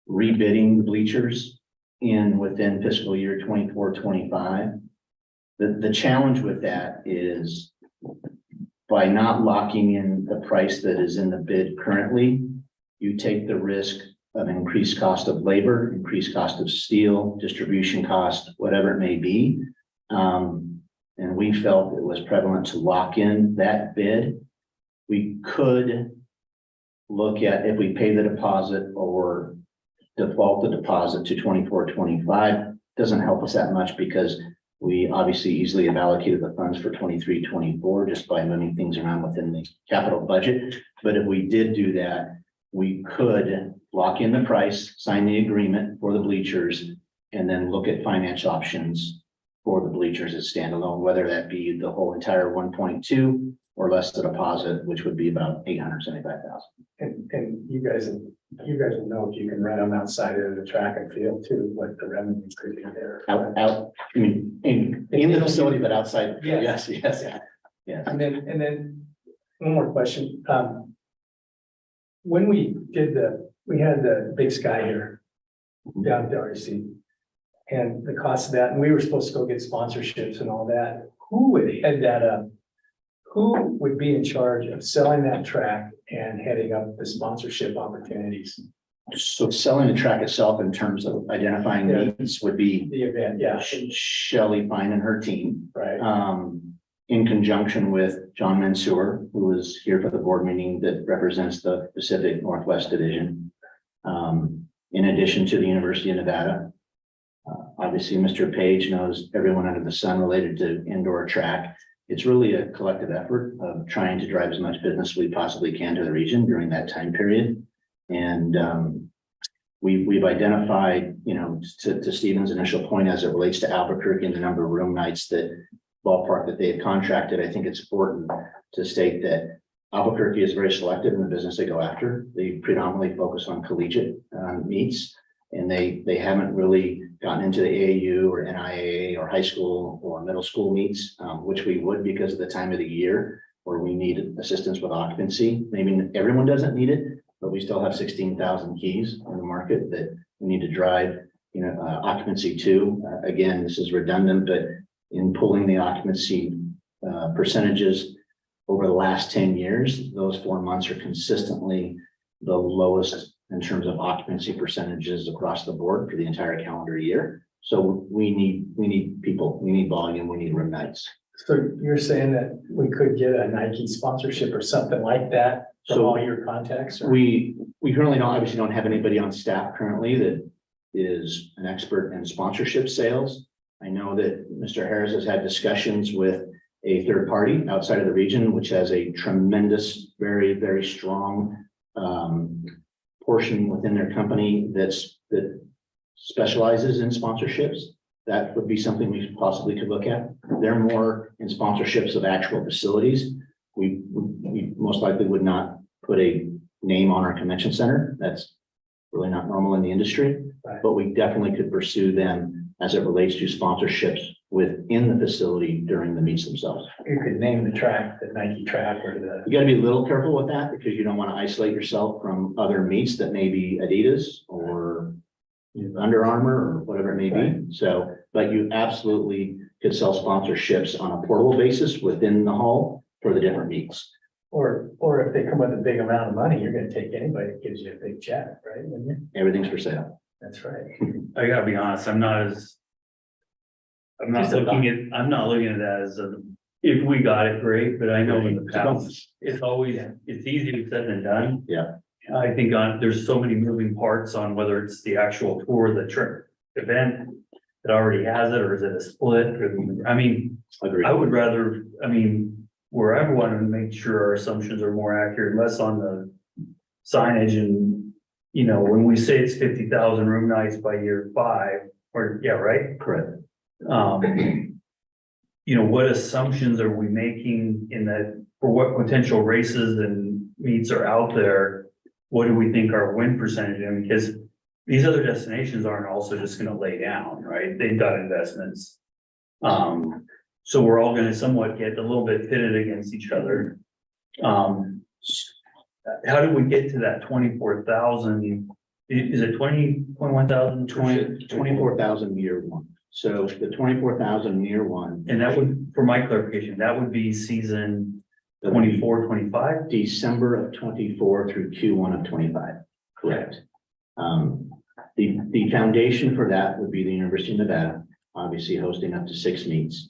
rebidding the bleachers within fiscal year 24-25. The challenge with that is by not locking in the price that is in the bid currently, you take the risk of increased cost of labor, increased cost of steel, distribution cost, whatever it may be. And we felt it was prevalent to lock in that bid. We could look at if we pay the deposit or default the deposit to 24-25. Doesn't help us that much because we obviously easily have allocated the funds for 23-24 just by moving things around within the capital budget. But if we did do that, we could lock in the price, sign the agreement for the bleachers, and then look at finance options for the bleachers as standalone, whether that be the whole entire 1.2 or less the deposit, which would be about 875,000. And you guys will know if you can rent them outside of the track and field too, what the revenue could be there. Out, I mean, in the facility, but outside. Yes. Yes. And then one more question. When we had the Big Sky here down at the RC and the cost of that, and we were supposed to go get sponsorships and all that. Who would head that up? Who would be in charge of selling that track and heading up the sponsorship opportunities? So selling the track itself in terms of identifying Yeah. needs would be The event, yeah, Shelley Fine and her team. right. In conjunction with John Mansour, who is here for the board meeting that represents the Pacific Northwest Division. In addition to the University of Nevada. Obviously, Mr. Page knows everyone under the sun related to indoor track. It's really a collective effort of trying to drive as much business we possibly can to the region during that time period. And we've identified, to Stephen's initial point as it relates to Albuquerque and the number of room nights that ballpark that they have contracted. I think it's important to state that Albuquerque is very selective in the business they go after. They predominantly focus on collegiate meets, and they haven't really gotten into the AAU or NIAA or high school or middle school meets, which we would because of the time of the year where we need assistance with occupancy. Maybe everyone doesn't need it, but we still have 16,000 keys in the market that we need to drive, occupancy to. Again, this is redundant, but in pulling the occupancy percentages over the last 10 years, those 4 months are consistently the lowest in terms of occupancy percentages across the board for the entire calendar year. So we need people, we need volume, we need room nights. So you're saying that we could get a Nike sponsorship or something like that from So all your contacts? Or? We currently obviously don't have anybody on staff currently that is an expert in sponsorship sales. I know that Mr. Harris has had discussions with a third party outside of the region, which has a tremendous, very, very strong portion within their company that specializes in sponsorships. That would be something we possibly could look at. They're more in sponsorships of actual facilities. We most likely would not put a name on our convention center. That's really not normal in the industry, Right. but we definitely could pursue them as it relates to sponsorships within the facility during the meets themselves. You could name the track, the Nike track or the. You gotta be a little careful with that because you don't want to isolate yourself from other meets that may be Adidas or Under Armour or whatever it may be. So, but you absolutely could sell sponsorships on a portable basis within the hall for the different meets. Or if they come with a big amount of money, you're gonna take anybody that gives you a big check, right? Wouldn't you? Everything's for sale. That's right. I gotta be honest, I'm not Just a looking at that as if we got it, great, but I know in the past, it's always, it's easier said than done. Yeah. I think there's so many moving parts on whether it's the actual tour, the trip event that already has it, or is it a split? I mean, Agreed. I would rather, I mean, where I want to make sure our assumptions are more accurate, less on the signage and, you know, when we say it's 50,000 room nights by year 5, or, yeah, right? Correct. You know, what assumptions are we making in that, for what potential races and meets are out there? What do we think our win percentage is? Because these other destinations aren't also just gonna lay down, right? They've got investments. So we're all gonna somewhat get a little bit pitted against each other. How do we get to that 24,000? Is it 21,000? 24,000 year one. So the 24,000 year one. And that would, for my clarification, that would be season 24, 25? December of 24 through Q1 of 25, correct. The foundation for that would be the University of Nevada, obviously hosting up to 6 meets.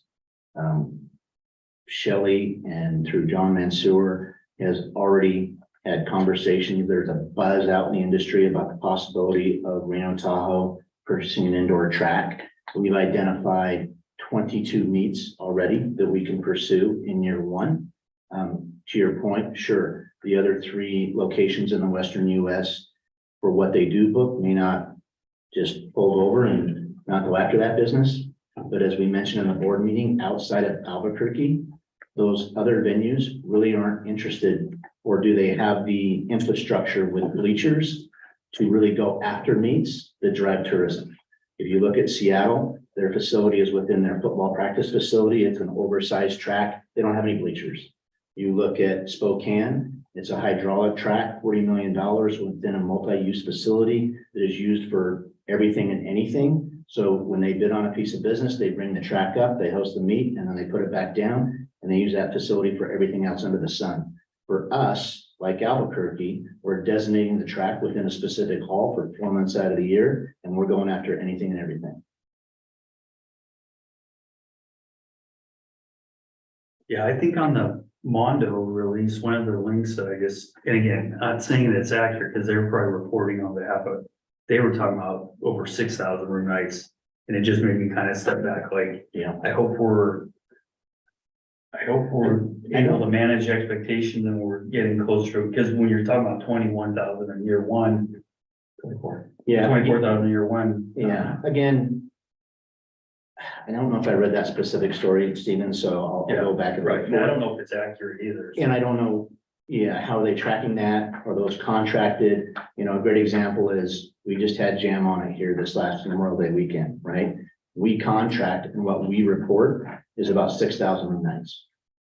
Shelley and through John Mansour has already had conversations. There's a buzz out in the industry about the possibility of Reno Tahoe purchasing an indoor track. We've identified 22 meets already that we can pursue in year one. To your point, sure, the other 3 locations in the Western US for what they do book may not just fold over and not go after that business. But as we mentioned in the board meeting, outside of Albuquerque, those other venues really aren't interested, or do they have the infrastructure with bleachers to really go after meets that drive tourism? If you look at Seattle, their facility is within their football practice facility. It's an oversized track. They don't have any bleachers. You look at Spokane, it's a hydraulic track, $40 million within a multi-use facility that is used for everything and anything. So when they bid on a piece of business, they bring the track up, they host the meet, and then they put it back down, and they use that facility for everything else under the sun. For us, like Albuquerque, we're designating the track within a specific hall for 4 months out of the year, and we're going after anything and everything. Yeah, I think on the Mondo release, one of the links that I guess, and again, not saying that it's accurate because they're probably reporting on behalf of, they were talking about over 6,000 room nights. And it just made me kind of step back, like, Yeah. I hope we're able to manage expectations and we're getting closer, because when you're talking about 21,000 in year one. 24,000 in year one. Yeah, again, I don't know if I read that specific story, Stephen, so I'll go back and Right, look. and I don't know if it's accurate either. And I don't know, how are they tracking that? Are those contracted? A great example is we just had Jam on it here this last Memorial Day weekend, right? We contract and what we report is about 6,000 room nights.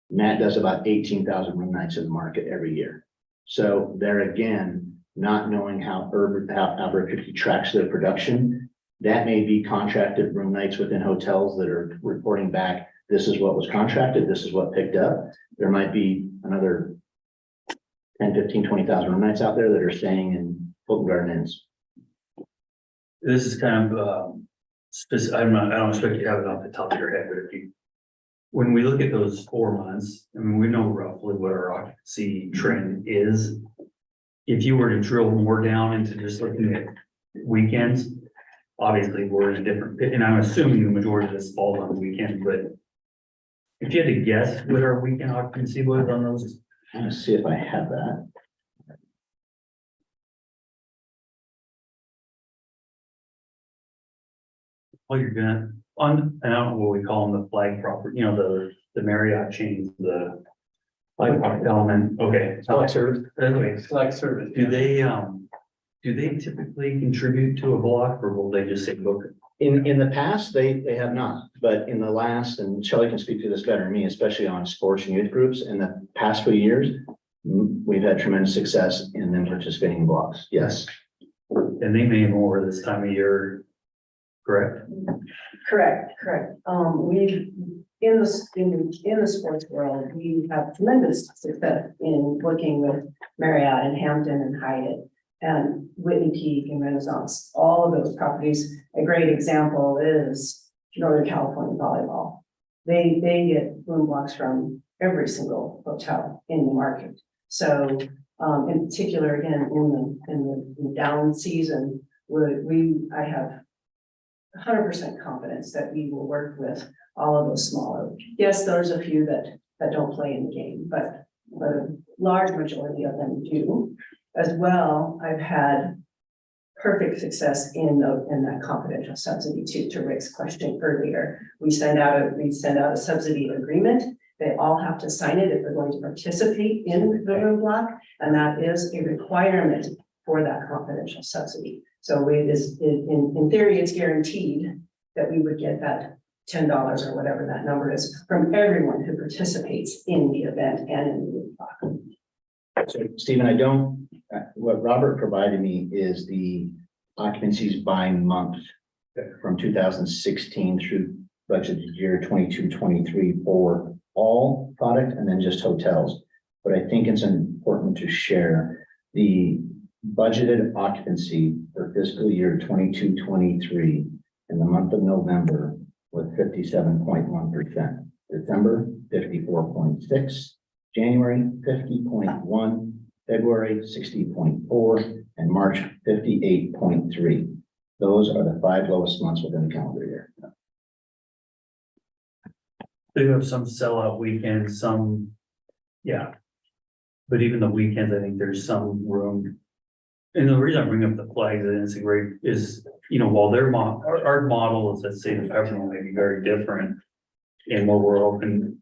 Matt does about 18,000 room nights in the market every year. So there again, not knowing how Albuquerque tracks their production, that may be contracted room nights within hotels that are reporting back, this is what was contracted, this is what picked up. There might be another 10, 15, 20,000 room nights out there that are staying in Hilton Garden Inns. This is kind of, I don't expect you to have it off the top of your head, but when we look at those 4 months, I mean, we know roughly what our occupancy trend is. If you were to drill more down into just looking at weekends, obviously we're in a different, and I'm assuming the majority of this falls on the weekend, but if you had to guess what our weekend occupancy was on those. I'm gonna see if I have that. Well, you're gonna, I don't know what we call them, the flag property, the Marriott chains, the flag property element, okay. Select service. Anyway, Select service. do they typically contribute to a block, or will they just say book it? In the past, they have not, but in the last, and Shelley can speak to this better than me, especially on sports and youth groups, in the past few years, we've had tremendous success in them participating in blocks. Yes. And they may more this time of year, correct? Correct. We, in the sports world, we have tremendous success in working with Marriott and Hampton and Hyatt and Whitney Peak and Renaissance. All of those properties, a great example is Northern California Volleyball. They get room blocks from every single hotel in the market. So In particular, again, in the down season, I have 100% confidence that we will work with all of those smaller. Yes, there's a few that don't play in the game, but a large majority of them do. As well, I've had perfect success in that confidential subsidy to Rick's question earlier. We send out a subsidy agreement. They all have to sign it if they're going to participate in the room block, and that is a requirement for that confidential subsidy. So it is, in theory, it's guaranteed that we would get that $10 or whatever that number is from everyone who participates in the event and in the room block. So Stephen, what Robert provided me is the occupancies by month from 2016 through budget year 22-23 for all product and then just hotels. But I think it's important to share the budgeted occupancy for fiscal year 22-23 in the month of November was 57.1%. December, 54.6, January, 50.1, February, 60.4, and March, 58.3. Those are the 5 lowest months within the calendar year. So you have some sellout weekends, some, yeah. But even the weekends, I think there's some room. And the reason I bring up the flags, and it's a great, is, while our model is, let's say, the Peppermint may be very different. And where we're open,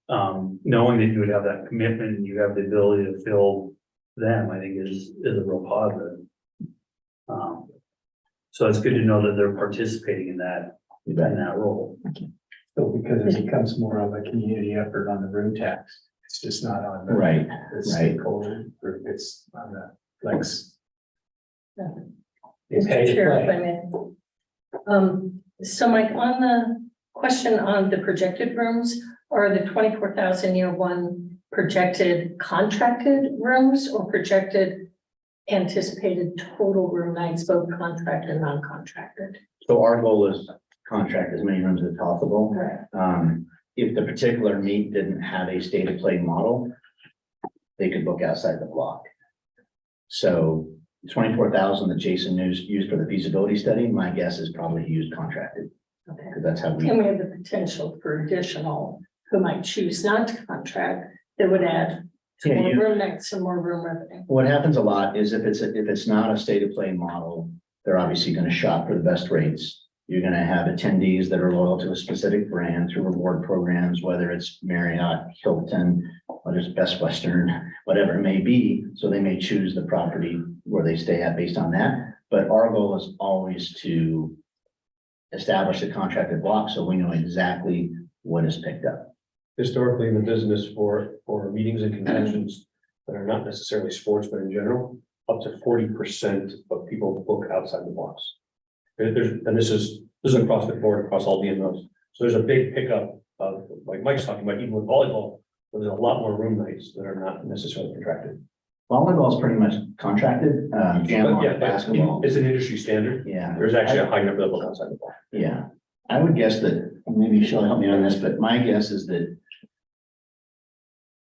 knowing that you would have that commitment and you have the ability to fill them, I think is a real positive. So it's good to know that they're participating in that role. So because it becomes more of a community effort on the room tax, it's just not on the. Right, The stakeholder group, it's on the flex. They Mr. pay to Chair, if play. I may. So Mike, on the question on the projected rooms, are the 24,000 year one projected contracted rooms or projected anticipated total room nights, both contracted and non-contracted? So our goal is contract as many rooms as possible. Right. If the particular meet didn't have a state of play model, they could book outside the block. So 24,000 that Jason used for the feasibility study, my guess is probably he used contracted, Okay. because that's how we. And we have the potential for additional who might choose not to contract that would add to Yeah, more you- room nights and more room revenue. What happens a lot is if it's not a state of play model, they're obviously going to shop for the best rates. You're going to have attendees that are loyal to a specific brand through reward programs, whether it's Marriott, Hilton, whether it's Best Western, whatever it may be. So they may choose the property where they stay at based on that. But our goal is always to establish a contracted block so we know exactly what is picked up. Historically, in the business for meetings and conventions that are not necessarily sports, but in general, up to 40% of people book outside the blocks. And this is across the board, across all DMOs. So there's a big pickup of, like Mike's talking about, even with volleyball, where there's a lot more room nights that are not necessarily contracted. Volleyball is pretty much contracted. But yeah, Basketball. it's an industry standard. Yeah. There's actually a high number that book outside the block. Yeah, I would guess that, maybe she'll help me on this, but my guess is that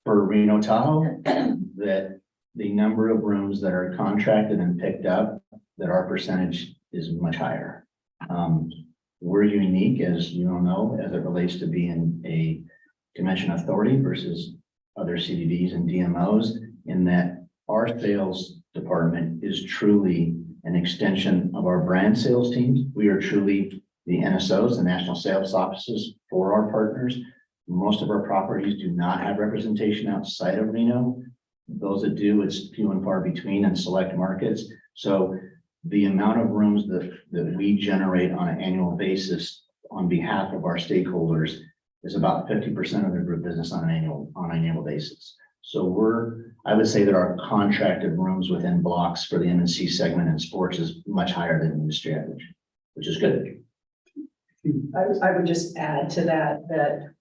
for Reno Tahoe, that the number of rooms that are contracted and picked up, that our percentage is much higher. We're unique, as you all know, as it relates to being a convention authority versus other CDDs and DMOs, in that our sales department is truly an extension of our brand sales teams. We are truly the NSOs, the national sales offices for our partners. Most of our properties do not have representation outside of Reno. Those that do, it's few and far between in select markets. So the amount of rooms that we generate on an annual basis on behalf of our stakeholders is about 50% of their group business on an annual basis. So I would say that our contracted rooms within blocks for the MNC segment and sports is much higher than the industry average, which is good. I would just add to that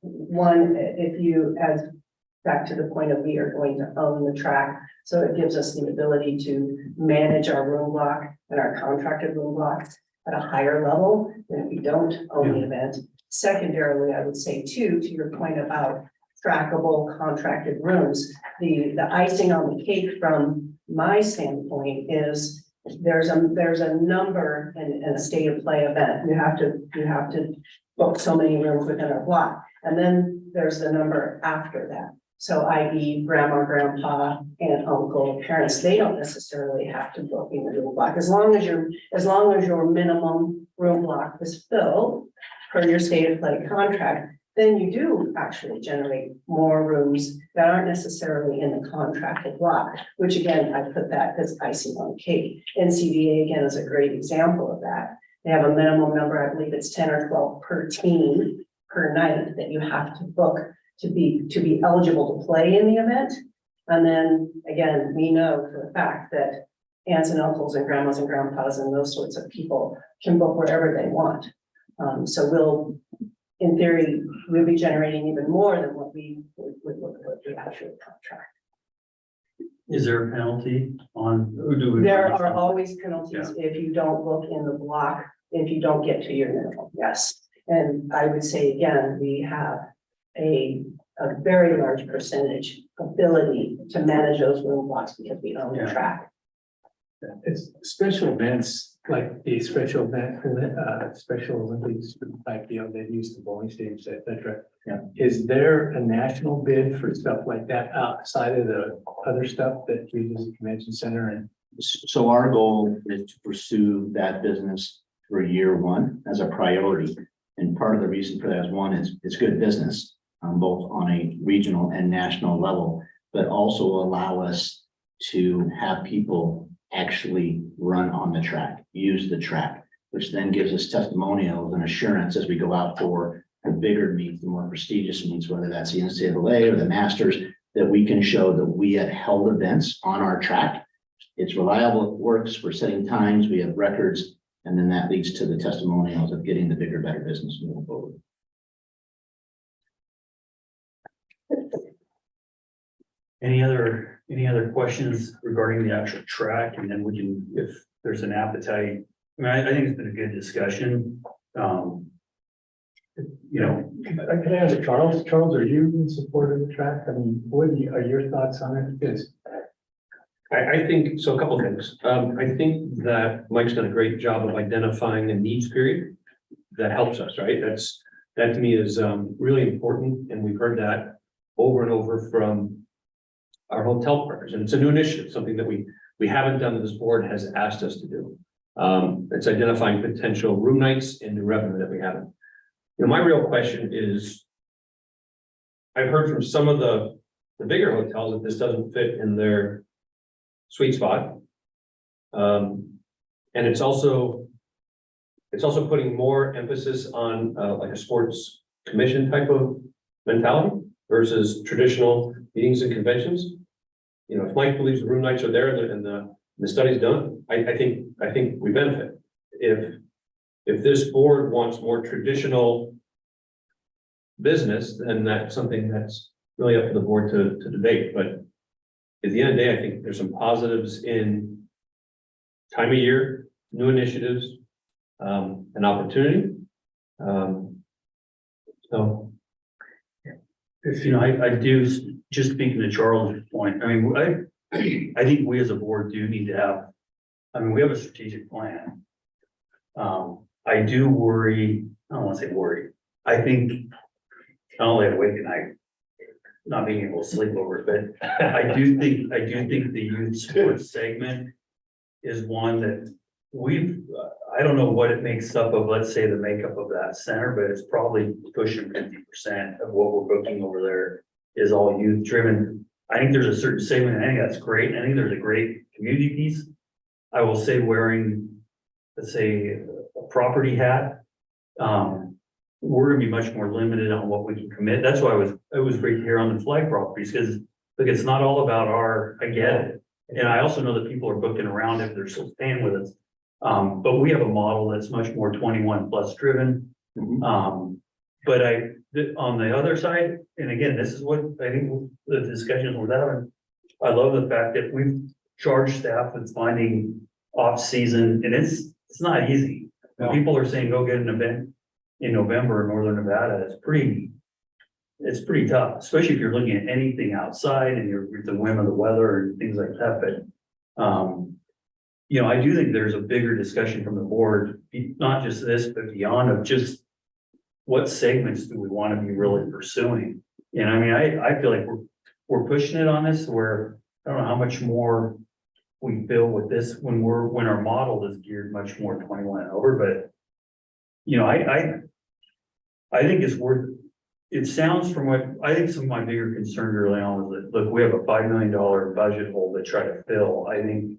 one, if you, as back to the point of we are going to own the track, so it gives us the ability to manage our room block and our contracted room blocks at a higher level than if we don't own the event. Secondarily, I would say too, to your point about trackable contracted rooms. The icing on the cake from my standpoint is there's a number in a state of play event. You have to book so many rooms within a block. And then there's the number after that. So i.e. grandma, grandpa, and uncle, parents, they don't necessarily have to book in the room block. As long as your minimum room block is filled per your state of play contract, then you do actually generate more rooms that aren't necessarily in the contracted block, which again, I put that as icing on the cake. NCDA again is a great example of that. They have a minimum number, I believe it's 10 or 12 per team per night that you have to book to be eligible to play in the event. And then again, we know for a fact that aunts and uncles and grandmas and grandpas and those sorts of people can book wherever they want. So we'll, in theory, we'll be generating even more than what we would look at the actual contract. Is there a penalty on, who do we? There are always penalties if you don't book in the block, if you don't get to your minimum, yes. And I would say again, we have a very large percentage ability to manage those room blocks because we own the track. It's special events, like the special event, Special Olympics, like, they use the bowling stage, et cetera. Yeah. Is there a national bid for stuff like that outside of the other stuff that uses the convention center? And So our goal is to pursue that business for year one as a priority. And part of the reason for that is one, it's good business, both on a regional and national level, but also allow us to have people actually run on the track, use the track, which then gives us testimonials and assurance as we go out for the bigger meets, the more prestigious meets, whether that's the NCAA or the Masters, that we can show that we have held events on our track. It's reliable, it works, we're setting times, we have records, and then that leads to the testimonials of getting the bigger, better business moving forward. Any other questions regarding the actual track? And then we can, if there's an appetite, I mean, I think it's been a good discussion. You know, I can ask Charles. Charles, are you in support of the track? I mean, what are your thoughts on it? Because I think, so a couple of things. I think that Mike's done a great job of identifying a needs period that helps us, right? That to me is really important, and we've heard that over and over from our hotel partners, and it's a new initiative, something that we haven't done that this board has asked us to do. It's identifying potential room nights and new revenue that we haven't. You know, my real question is, I've heard from some of the bigger hotels that this doesn't fit in their sweet spot. And it's also putting more emphasis on like a sports commission type of mentality versus traditional meetings and conventions. You know, if Mike believes the room nights are there and the study's done, I think we benefit. If this board wants more traditional business, then that's something that's really up to the board to debate. But at the end of the day, I think there's some positives in time of year, new initiatives, an opportunity. So. if, you know, I do, just speaking to Charles' point, I mean, I think we as a board do need to have, I mean, we have a strategic plan. I do worry, I don't want to say worry, I think not only awake at night, not being able to sleep over, but I do think the youth sports segment is one that I don't know what it makes up of, let's say the makeup of that center, but it's probably pushing 50% of what we're booking over there is all youth driven. I think there's a certain segment, and I think that's great. I think there's a great community piece. I will say wearing, let's say, a property hat, we're gonna be much more limited on what we can commit. That's why it was great to hear on the flag properties, because look, it's not all about I get it. And I also know that people are booking around if they're still staying with us. But we have a model that's much more 21 plus driven. But on the other side, and again, this is what I think the discussions we're having. I love the fact that we've charged staff with finding off season, and it's not easy. When people are saying, go get an event in November in Northern Nevada, it's pretty it's pretty tough, especially if you're looking at anything outside and you're at the whim of the weather and things like that, but, you know, I do think there's a bigger discussion from the board, not just this, but beyond of just what segments do we want to be really pursuing? And I mean, I feel like we're pushing it on this where, I don't know how much more we feel with this when our model is geared much more 21 and over, but you know, I think it's worth, it sounds from what, I think some of my bigger concerns early on was that, look, we have a $5 million budget hole to try to fill. I think,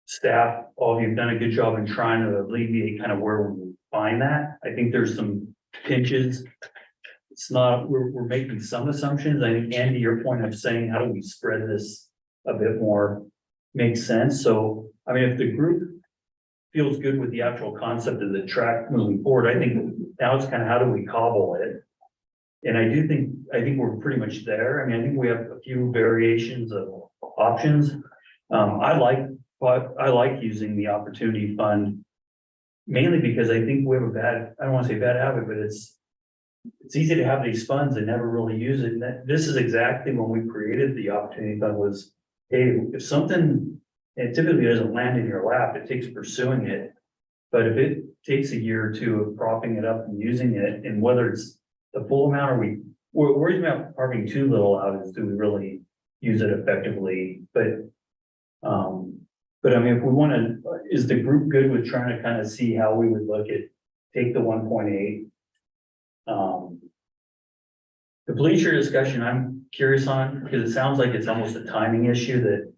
staff, all of you've done a good job in trying to alleviate kind of where we find that. I think there's some pinches. It's not, we're making some assumptions. I think, Andy, your point of saying, how do we spread this a bit more makes sense. So, I mean, if the group feels good with the actual concept of the track moving forward, I think now it's kind of how do we cobble it? And I think we're pretty much there. I mean, I think we have a few variations of options. I like using the opportunity fund mainly because I think we have I don't want to say bad habit, but it's easy to have these funds and never really use it. And this is exactly when we created the opportunity fund was, hey, if something, it typically doesn't land in your lap, it takes pursuing it. But if it takes a year or two of propping it up and using it, and whether it's the full amount or we're worried about carving too little out is do we really use it effectively? But I mean, if we want to, is the group good with trying to kind of see how we would look at, take the 1.8? The bleacher discussion, I'm curious on, because it sounds like it's almost a timing issue that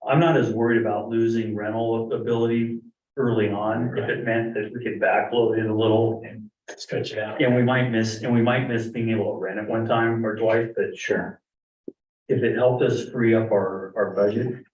I'm not as worried about losing rental ability early on, if it meant that we could backload it a little and Stretch it out. and we might miss being able to rent it one time or twice, but sure. If it helped us free up our budget.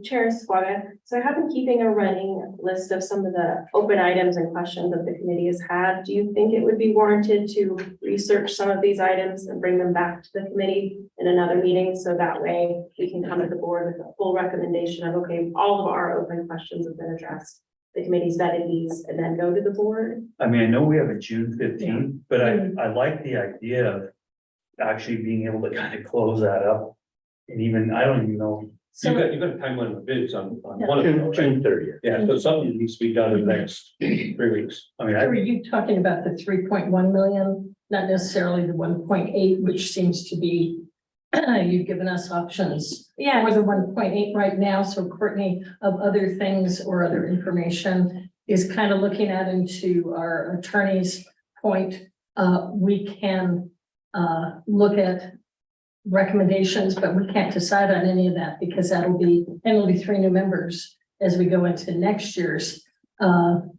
Chair Squaga, so I have been keeping a running list of some of the open items and questions that the committee has had. Do you think it would be warranted to research some of these items and bring them back to the committee in another meeting? So that way we can come to the board with a full recommendation of, okay, all of our open questions have been addressed. The committee's vetted these and then go to the board. I mean, I know we have a June 15th, but I like the idea of actually being able to kind of close that up. And even, I don't even know. You've got a timeline of bids on one of them, right? June 30th. Yeah, so something needs to be done in the next 3 weeks. I mean, Were you talking about the 3.1 million, not necessarily the 1.8, which seems to be, you've given us options Yeah, for the 1.8 right now. So Courtney, of other things or other information is kind of looking at into our attorney's point. We can look at recommendations, but we can't decide on any of that because it'll be 3 new members as we go into next year's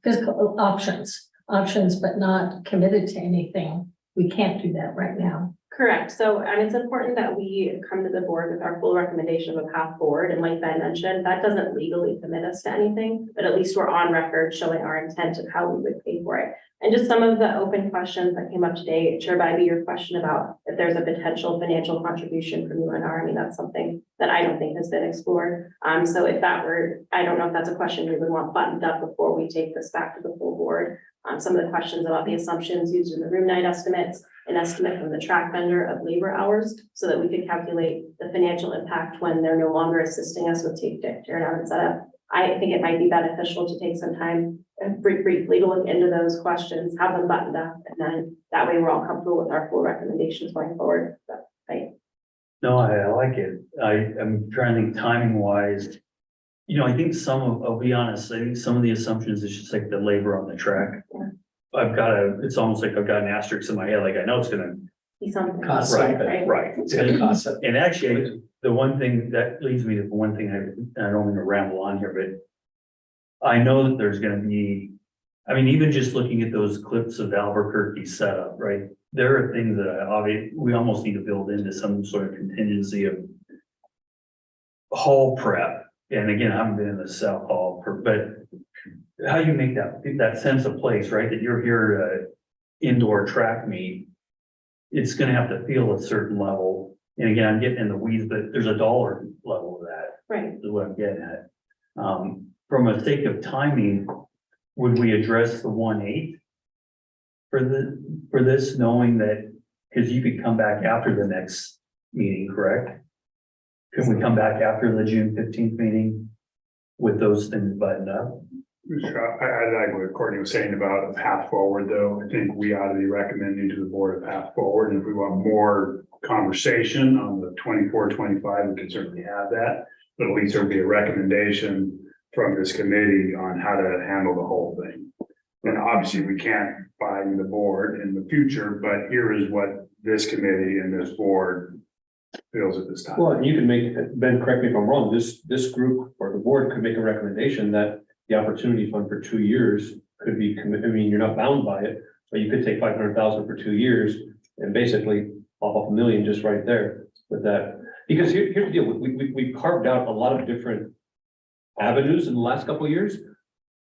fiscal options, but not committed to anything. We can't do that right now. correct. So, and it's important that we come to the board with our full recommendation of a path forward. And like Ben mentioned, that doesn't legally commit us to anything, but at least we're on record showing our intent of how we would pay for it. And just some of the open questions that came up today, Chair Bybee, your question about if there's a potential financial contribution from UNR, I mean, that's something that I don't think has been explored. So if that were, I don't know if that's a question we would want buttoned up before we take this back to the full board. Some of the questions about the assumptions used in the room night estimates, an estimate from the track vendor of labor hours, so that we could calculate the financial impact when they're no longer assisting us with tape deck, tear down, and setup. I think it might be beneficial to take some time and briefly to look into those questions, have them buttoned up, and then that way we're all comfortable with our full recommendations going forward. So, no, I like it. I'm trying to think timing wise. You know, I think I'll be honest, I think some of the assumptions is just like the labor on the track. It's almost like I've got an asterisk in my head, like I know it's gonna. be something. Cost Right, something. right. It's gonna cost something. And actually, the one thing that leads me to the one thing I don't mean to ramble on here, but I know that there's gonna be, I mean, even just looking at those clips of Albuquerque setup, right? There are things that we almost need to build into some sort of contingency of hall prep. And again, I haven't been in the South Hall, but how you make that sense of place, right? That you're here at indoor track meet, it's gonna have to feel a certain level. And again, I'm getting in the weeds, but there's a dollar level of that, Right. is what I'm getting at. From a sake of timing, would we address the 1.8? for this, knowing that, because you could come back after the next meeting, correct? Can we come back after the June 15th meeting with those things buttoned up? Sure. I like what Courtney was saying about a path forward, though. I think we ought to be recommending to the board a path forward. And if we want more conversation on the 24-25, we can certainly have that. But at least there'll be a recommendation from this committee on how to handle the whole thing. And obviously, we can't bind the board in the future, but here is what this committee and this board feels at this time. Well, and you can make, Ben, correct me if I'm wrong, this group or the board could make a recommendation that the opportunity fund for 2 years could be, I mean, you're not bound by it, but you could take 500,000 for 2 years and basically off $1 million just right there with that. Because here's the deal, we carved out a lot of different avenues in the last couple of years,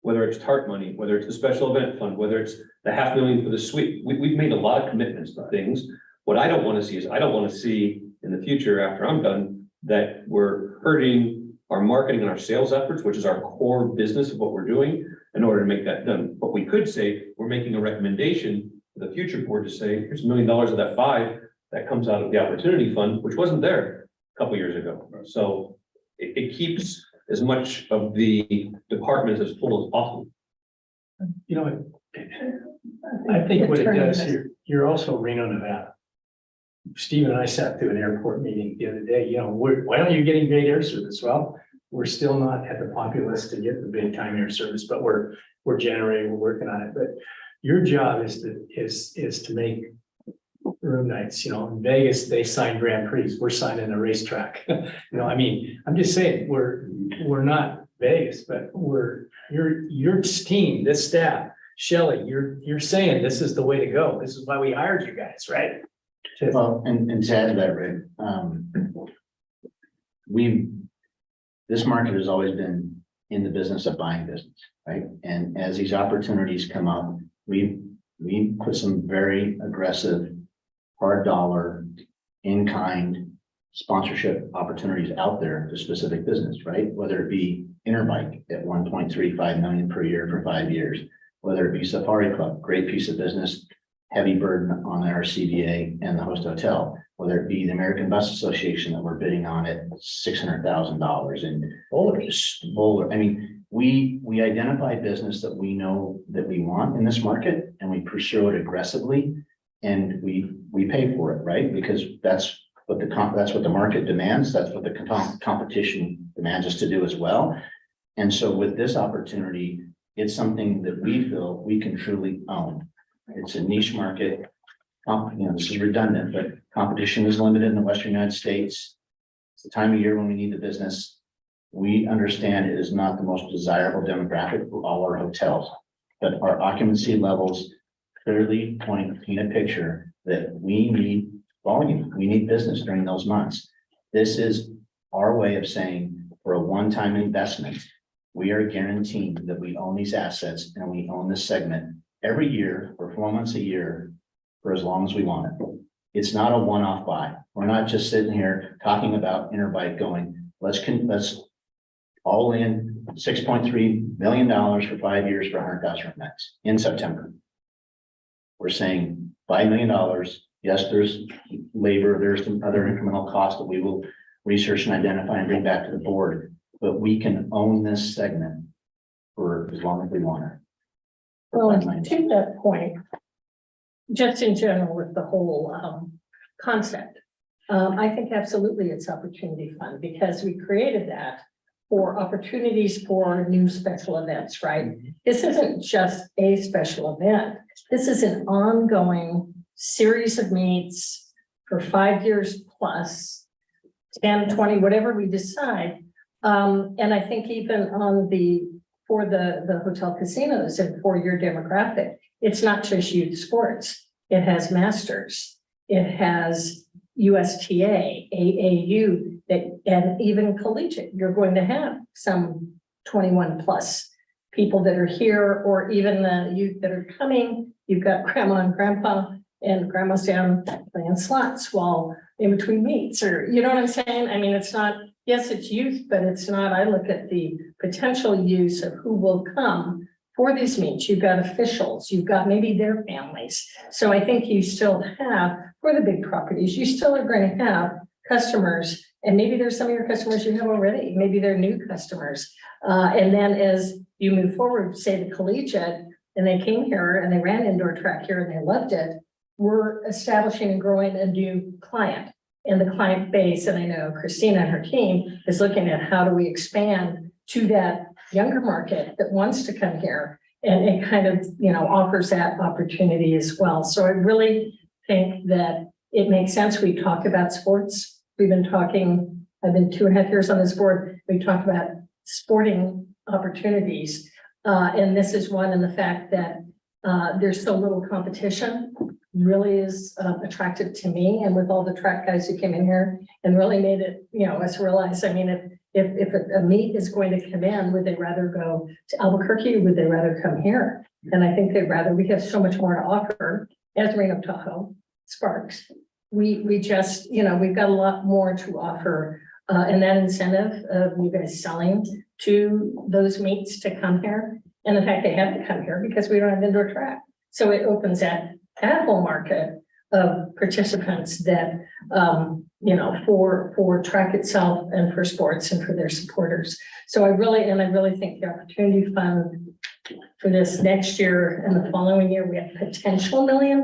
whether it's TARP money, whether it's the special event fund, whether it's the $500,000 for the suite. We've made a lot of commitments to things. What I don't want to see is, I don't want to see in the future, after I'm done, that we're hurting our marketing and our sales efforts, which is our core business of what we're doing, in order to make that done. But we could say, we're making a recommendation for the future board to say, here's $1 million of that 5 that comes out of the opportunity fund, which wasn't there a couple years ago. So it keeps as much of the departments as full as possible. You know, I think what it does here, you're also Reno, Nevada. Steve and I sat through an airport meeting the other day, why aren't you getting great air service? Well, we're still not at the populace to get the big time air service, but we're generating, we're working on it. But your job is to make room nights, in Vegas, they sign Grand Prix, we're signing a racetrack. I mean, I'm just saying, we're not Vegas, but your team, this staff, Shelley, you're saying this is the way to go. This is why we hired you guys, right? Well, and to add to that, Rick, this market has always been in the business of buying business, right? And as these opportunities come up, we put some very aggressive, hard dollar, in-kind sponsorship opportunities out there to specific business, right? Whether it be Interbike at 1.35 million per year for 5 years, whether it be Safari Club, great piece of business, heavy burden on our CBA and the host hotel, whether it be the American Bus Association that we're bidding on at $600,000 and Bowler. I mean, we identify business that we know that we want in this market and we pursue it aggressively and we pay for it, right? Because that's what the market demands. That's what the competition demands us to do as well. And so with this opportunity, it's something that we feel we can truly own. It's a niche market. This is redundant, but competition is limited in the Western United States. It's the time of year when we need the business. We understand it is not the most desirable demographic for all our hotels, but our occupancy levels clearly paint a picture that we need volume. We need business during those months. This is our way of saying for a one-time investment, we are guaranteeing that we own these assets and we own this segment every year for 4 months a year for as long as we want it. It's not a one-off buy. We're not just sitting here talking about Interbike going, let's all in $6.3 million for 5 years for 100,000 room nights in September. We're saying $5 million. Yes, there's labor, there's some other incremental costs that we will research and identify and bring back to the board, but we can own this segment for as long as we want it. Well, and to that point, just in general with the whole concept, I think absolutely it's opportunity fund because we created that for opportunities for new special events, right? This isn't just a special event. This is an ongoing series of meets for 5 years plus, 10, 20, whatever we decide. And I think even for the hotel casinos and for your demographic, it's not just youth sports. It has masters. It has USTA, AAU, and even collegiate. You're going to have some 21 plus people that are here, or even the youth that are coming. You've got grandma and grandpa and grandma's down playing slots while in between meets, or you know what I'm saying? I mean, it's not, yes, it's youth, but it's not. I look at the potential use of who will come for these meets, you've got officials, you've got maybe their families. So I think you still have, for the big properties, you still are going to have customers. And maybe there's some of your customers you have already, maybe they're new customers. And then as you move forward, say the collegiate, and they came here and they ran indoor track here and they loved it, we're establishing and growing a new client. And the client base, and I know Christina and her team is looking at how do we expand to that younger market that wants to come here, and it kind of, offers that opportunity as well. So I really think that it makes sense. We talk about sports. We've been talking, I've been 2.5 years on this board. We talked about sporting opportunities. And this is one, and the fact that there's so little competition really is attractive to me. And with all the track guys who came in here and really made it, us realize, I mean, if a meet is going to come in, would they rather go to Albuquerque or would they rather come here? And I think they'd rather, we have so much more to offer as Reno Tahoe, Sparks. We just, we've got a lot more to offer. And that incentive of you guys selling to those meets to come here. And the fact they have to come here because we don't have indoor track. So it opens that whole market of participants that, for track itself and for sports and for their supporters. So I really think the opportunity fund for this next year and the following year, we have potential $1 million.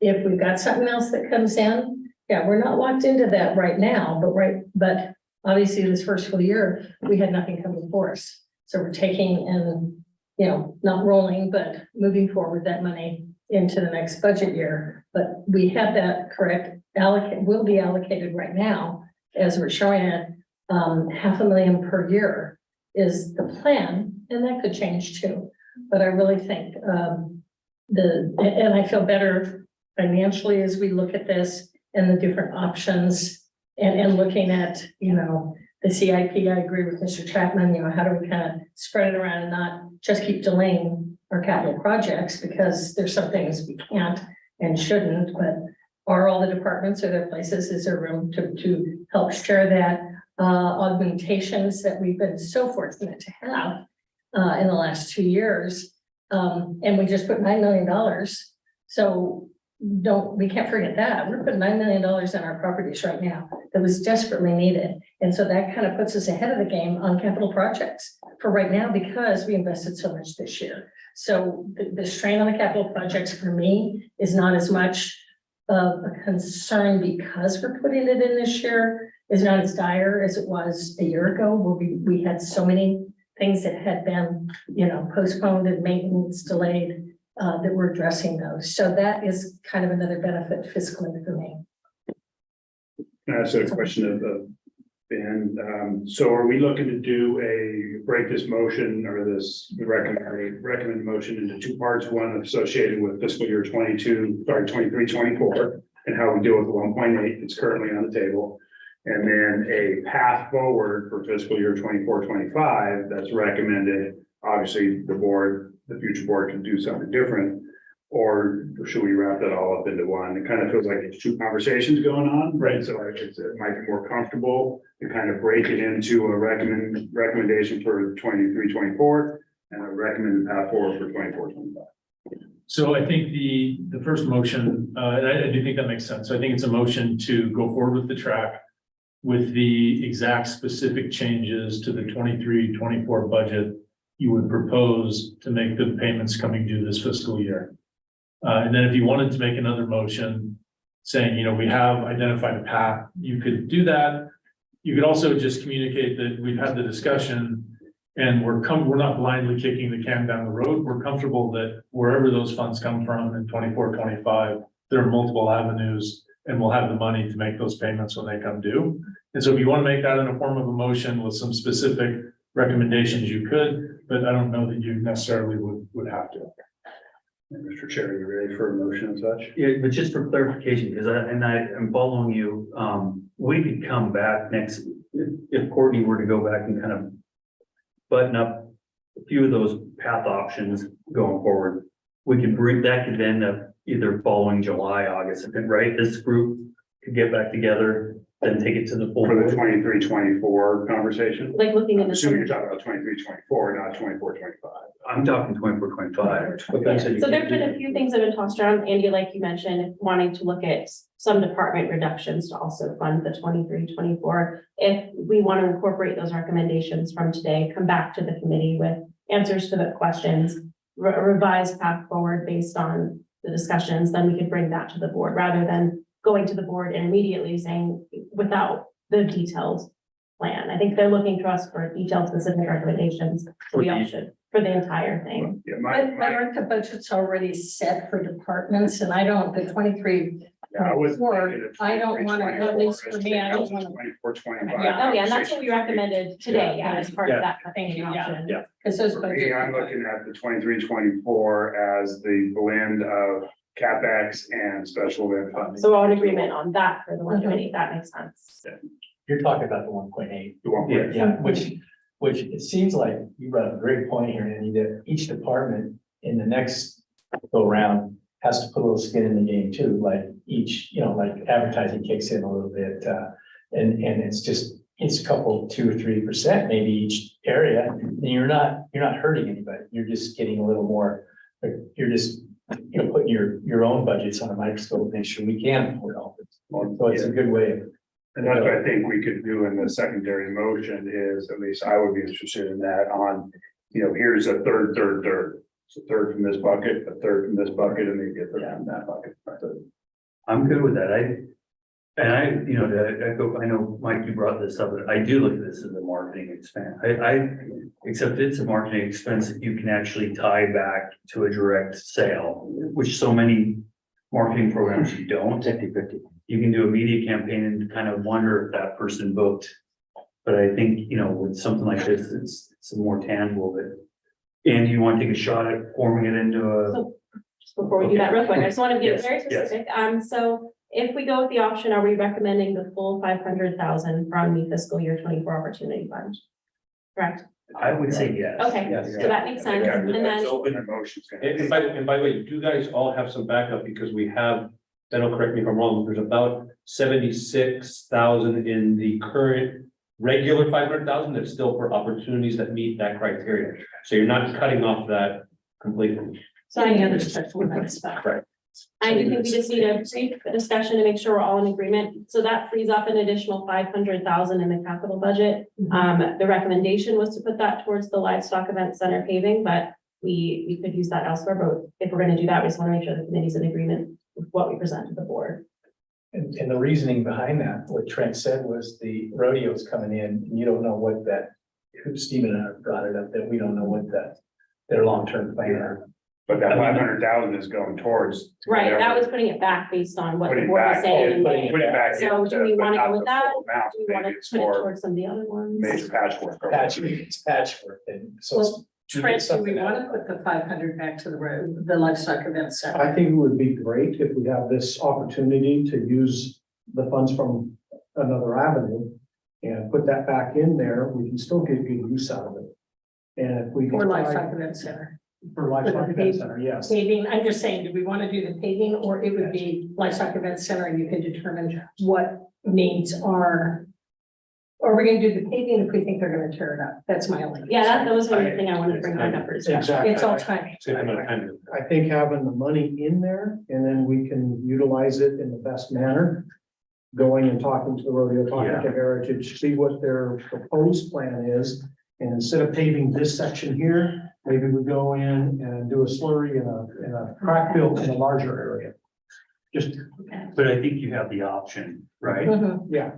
If we've got something else that comes in, yeah, we're not locked into that right now, but obviously this first full year, we had nothing coming for us. So we're taking and, not rolling, but moving forward that money into the next budget year. But we have that correct will be allocated right now, as we're showing it, $500,000 per year is the plan, and that could change too. But I really think and I feel better financially as we look at this and the different options and looking at, the CIP. I agree with Mr. Chapman, how do we kind of spread it around and not just keep delaying our capital projects, because there's some things we can't and shouldn't, but are all the departments, are there places, is there room to help share that augmentations that we've been so fortunate to have in the last 2 years. And we just put $9 million. So we can't forget that. We're putting $9 million in our properties right now that was desperately needed. And so that kind of puts us ahead of the game on capital projects for right now, because we invested so much this year. So the strain on the capital projects for me is not as much of a concern, because we're putting it in this year is not as dire as it was a year ago, where we had so many things that had been, postponed and maintenance delayed, that we're addressing those. So that is kind of another benefit fiscally for me. Can I ask a question of Ben? So are we looking to break this motion or this recommend motion into two parts? One associated with fiscal year 23, 24, and how we deal with the 1.8 that's currently on the table. And then a path forward for fiscal year 24, 25 that's recommended. Obviously, the future board can do something different, or should we wrap that all up into one? It kind of feels like it's two conversations going on, right? So it might be more comfortable to kind of break it into a recommendation for 23, 24, and a recommended path forward for 24, 25. So I think the first motion, and I do think that makes sense. So I think it's a motion to go forward with the track with the exact specific changes to the 23, 24 budget you would propose to make the payments coming due this fiscal year. And then if you wanted to make another motion saying, we have identified a path, you could do that. You could also just communicate that we've had the discussion and we're not blindly kicking the can down the road. We're comfortable that wherever those funds come from in 24, 25, there are multiple avenues, and we'll have the money to make those payments when they come due. And so if you want to make that in a form of a motion with some specific recommendations, you could, but I don't know that you necessarily would have to. Mr. Chair, are you ready for a motion and such? Yeah, but just for clarification, because I'm following you, we could come back next, if Courtney were to go back and kind of button up a few of those path options going forward, we could bring, that could end up either following July, August, right? This group could get back together then take it to the full For the board. 23-24 conversation. Like looking in I'm the. assuming you're talking about 23-24, not 24-25. I'm talking 24-25. But Ben said you So can't there's been do a few things that have been tossed around, Andy, like you mentioned, wanting to look at some department reductions to also fund the 23-24. If we want to incorporate those recommendations from today, come back to the committee with answers to the questions, revised path forward based on the discussions, then we could bring that to the board rather than going to the board and immediately saying without the detailed plan. I think they're looking to us for detailed specific recommendations, so we all should, for the entire thing. Yeah, But aren't the budgets already set for departments? And I don't, the 23, I was. Or I don't wanna- at least for me, I don't wanna- 24-25. Yeah. Oh, yeah, and that's what we recommended today, yeah, as part of that thinking Yeah. option. Yeah. because those For me, budgets. I'm looking at the 23-24 as the blend of CapEx and special event funding. So we're all in agreement on that for the 120, that makes sense. You're talking about the 1.8. The one point- Yeah, which it seems like you brought up a great point here, Andy, that each department in the next go round has to put a little skin in the game too, like each, like advertising kicks in a little bit, and it's a couple, 2 or 3% maybe each area, and you're not hurting anybody, you're just getting a little more, you're just, putting your own budgets on a microscope, make sure we can afford all this. So it's a good way of. And that's what I think we could do in the secondary motion is, at least I would be interested in that on, here's a third. So third from this bucket, a third from this bucket, and maybe a third from that bucket. I'm good with that. To echo, I know, Mike, you brought this up, but I do look at this as a marketing expense. Except it's a marketing expense that you can actually tie back to a direct sale, which so many marketing programs you don't. 50-50. You can do a media campaign and kind of wonder if that person booked. But I think, with something like this, it's more tangible. But Andy, you want to take a shot at forming it into a? So just before we do that real quick, I just want to get Yes, very yes. specific. So if we go with the option, are we recommending the full 500,000 from the fiscal year 24 opportunity fund? Correct? I would say yes. Okay, Yes. so that makes sense. And then, It's open and motion's gonna be- And by the way, you guys all have some backup because we have, then I'll correct me if I'm wrong, there's about 76,000 in the current regular 500,000 that's still for opportunities that meet that criteria. So you're not cutting off that completely. so Any I other special events stuff. Right. I do think we just need a brief discussion to make sure we're all in agreement. So that frees up an additional 500,000 in the capital budget. The recommendation was to put that towards the livestock event center paving, but we could use that elsewhere. But if we're going to do that, we just want to make sure the committee's in agreement with what we present to the board. And the reasoning behind that, what Trent said was the rodeo's coming in, and you don't know what that, Stephen and I brought it up, that we don't know what their long-term plan are. But that 500,000 is going towards. Right, that was putting it back based on what the Putting board was back, saying in putting May. it back. So do we but want to not go with the that? full amount. Do we want to Maybe it's put it for towards some of the other ones? Major patchwork. It's patchwork, and so. Well, Trent, do we something want out. to put the 500 back to the road, the livestock event center? I think it would be great if we have this opportunity to use the funds from another avenue and put that back in there, we can still get good use out of it. And if we. Or can livestock find- event center. For livestock event center, yes. Paving, I'm just saying, do we want to do the paving or it would be livestock event center and you can determine what needs are. Or we're gonna do the paving if we think they're gonna tear it up. That's my only. Yeah, that concern. was one thing I wanted to bring back up for discussion. Exactly. It's all timing. Same amount of time. I think having the money in there and then we can utilize it in the best manner. Going and talking to the rodeo, talking to Heritage, see what their proposed plan is. And instead of paving this section here, maybe we go in and do a slurry in a crack fill in a larger area. Just, But I think you have the option, right? Mhm. yeah,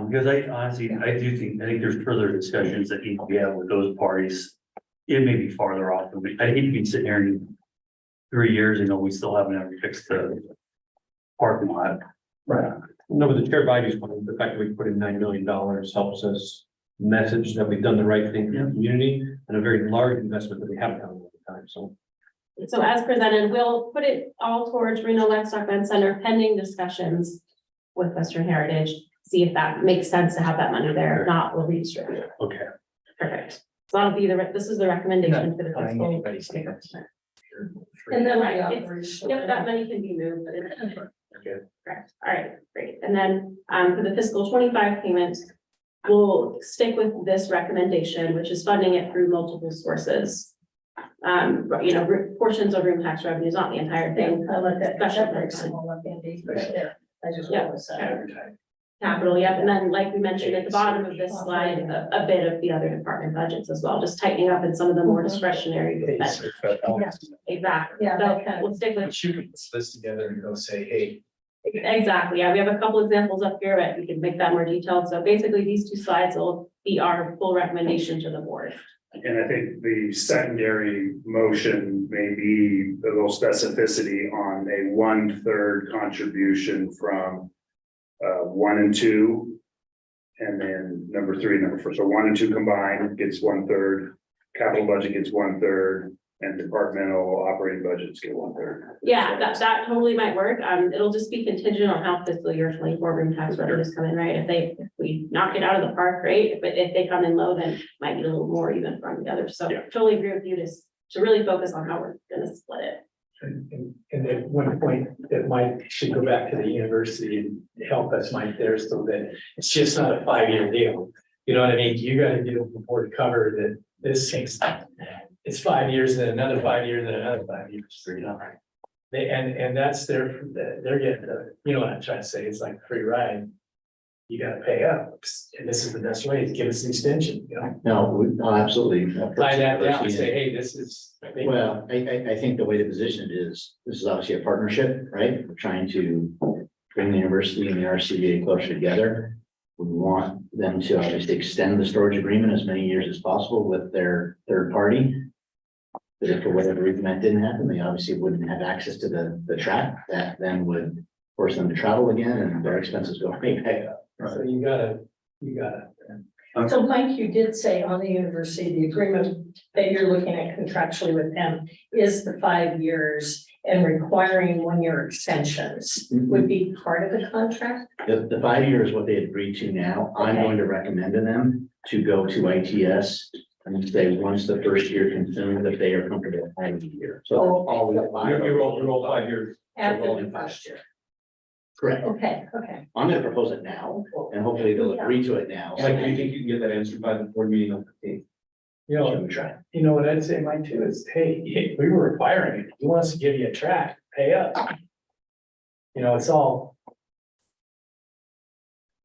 Because I honestly, I think there's further discussions that need to be had with those parties. It may be farther off than me. I hate to be sitting here in 3 years, we still haven't ever fixed the parking lot. right. No, but the chair Bidey's point, the fact that we put in $9 million helps us message that we've done the right thing for the community and a very large investment that we haven't done all the time, so. So as presented, we'll put it all towards Reno Livestock Event Center pending discussions with Western Heritage. See if that makes sense to have that money there. If not, we'll redistribute it. Okay. Perfect. So that'll be this is the recommendation for the Tying fiscal. anybody's hands. And then Right, the it's- operation. If that money can be moved, but it's. Correct. All right, great. And then, for the fiscal 25 payments, we'll stick with this recommendation, which is funding it through multiple sources. But, you know, portions of room tax revenue is not the entire thing. I let that. Special person. I just Yeah. want to say. Capital, yep, and then like we mentioned at the bottom of this slide, a bit of the other department budgets as well, just tightening up in some of the more discretionary. spend. Exactly, Yeah, so that kind of- we'll stick with, Shoot this together and go say, hey, exactly, yeah, we have a couple examples up here, but we can make that more detailed, so basically these two slides will be our full recommendation to the board. And I think the secondary motion may be a little specificity on a 1/3 contribution from 1 and 2. And then number 3, number 4. So 1 and 2 combined gets 1/3, capital budget gets 1/3, and departmental operating budgets get 1/3. Yeah, that totally might work, it'll just be contingent on how fiscal year 24 room tax revenues come in, right? If we knock it out of the park, great, but if they come in low, then might need a little more even from the others, so Yeah. totally agree with you to really focus on how we're gonna split it. and at one point that Mike should go back to the university and help us, Mike, there, so that it's just not a 5-year deal. You know what I mean? You gotta deal before to cover that this thing's, it's 5 years, then another 5 years, then another 5 years. You know? And that's they're getting, you know what I'm trying to say, it's like a free ride. You gotta pay up, and this is the best way, to give us an extension, you know? No, absolutely. Tie that down and say, hey, this is. Well, I think the way to position it is, this is obviously a partnership, right? We're trying to bring the university and the RCBA closer together. We want them to obviously extend the storage agreement as many years as possible with their third party. But if for whatever reason that didn't happen, they obviously wouldn't have access to the track. That then would force them to travel again and their expenses go way back up. So you gotta. So Mike, you did say on the university, the agreement that you're looking at contractually with them is the 5 years and requiring 1-year extensions would be part of the contract? The 5 years, what they agreed to now, I'm going to recommend to them to go to ITS and say, once the first year consumed, that they are comfortable adding a year. So Oh, always so- 5. You're all 5 years. After the first year. Correct. Okay. I'm gonna propose it now and hopefully they'll agree to it now. Mike, do you think you can get that answered by the board meeting on the 15th? You Shall know, we try? you know what I'd say, Mike, too, is, hey, we were requiring it, he wants to give you a track, pay up. You know, it's all,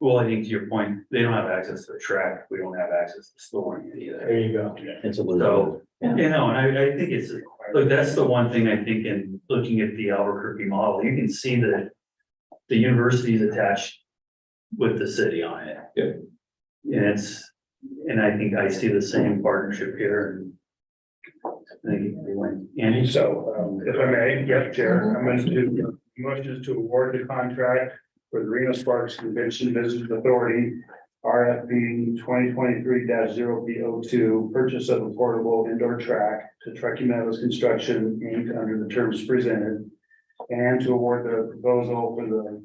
Well, I think to your point, they don't have access to the track. We don't have access to storing it either. there you go. It's a little. So, you know, and I think it's, look, that's the one thing I think in looking at the Albuquerque model, you can see that the university is attached with the city on it. Yeah. And I think I see the same partnership here. I think we went, Andy, So, if I may, yes, Chair, I'm going to do motions to award the contract for the Reno Sparks Convention Business Authority, RFP 2023-0B02, purchase of a portable indoor track to Truckee Meadows Construction, Inc., under the terms presented, and to award the proposal for the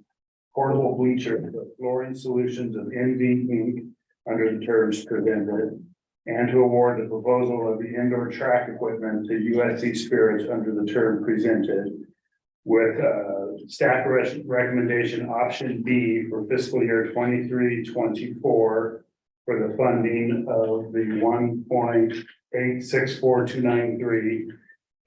portable bleacher to Flooring Solutions of NV Inc., under the terms presented, and to award the proposal of the indoor track equipment to USC Spirits under the term presented, with staff recommendation option B for fiscal year 23-24 for the funding of the 1.864293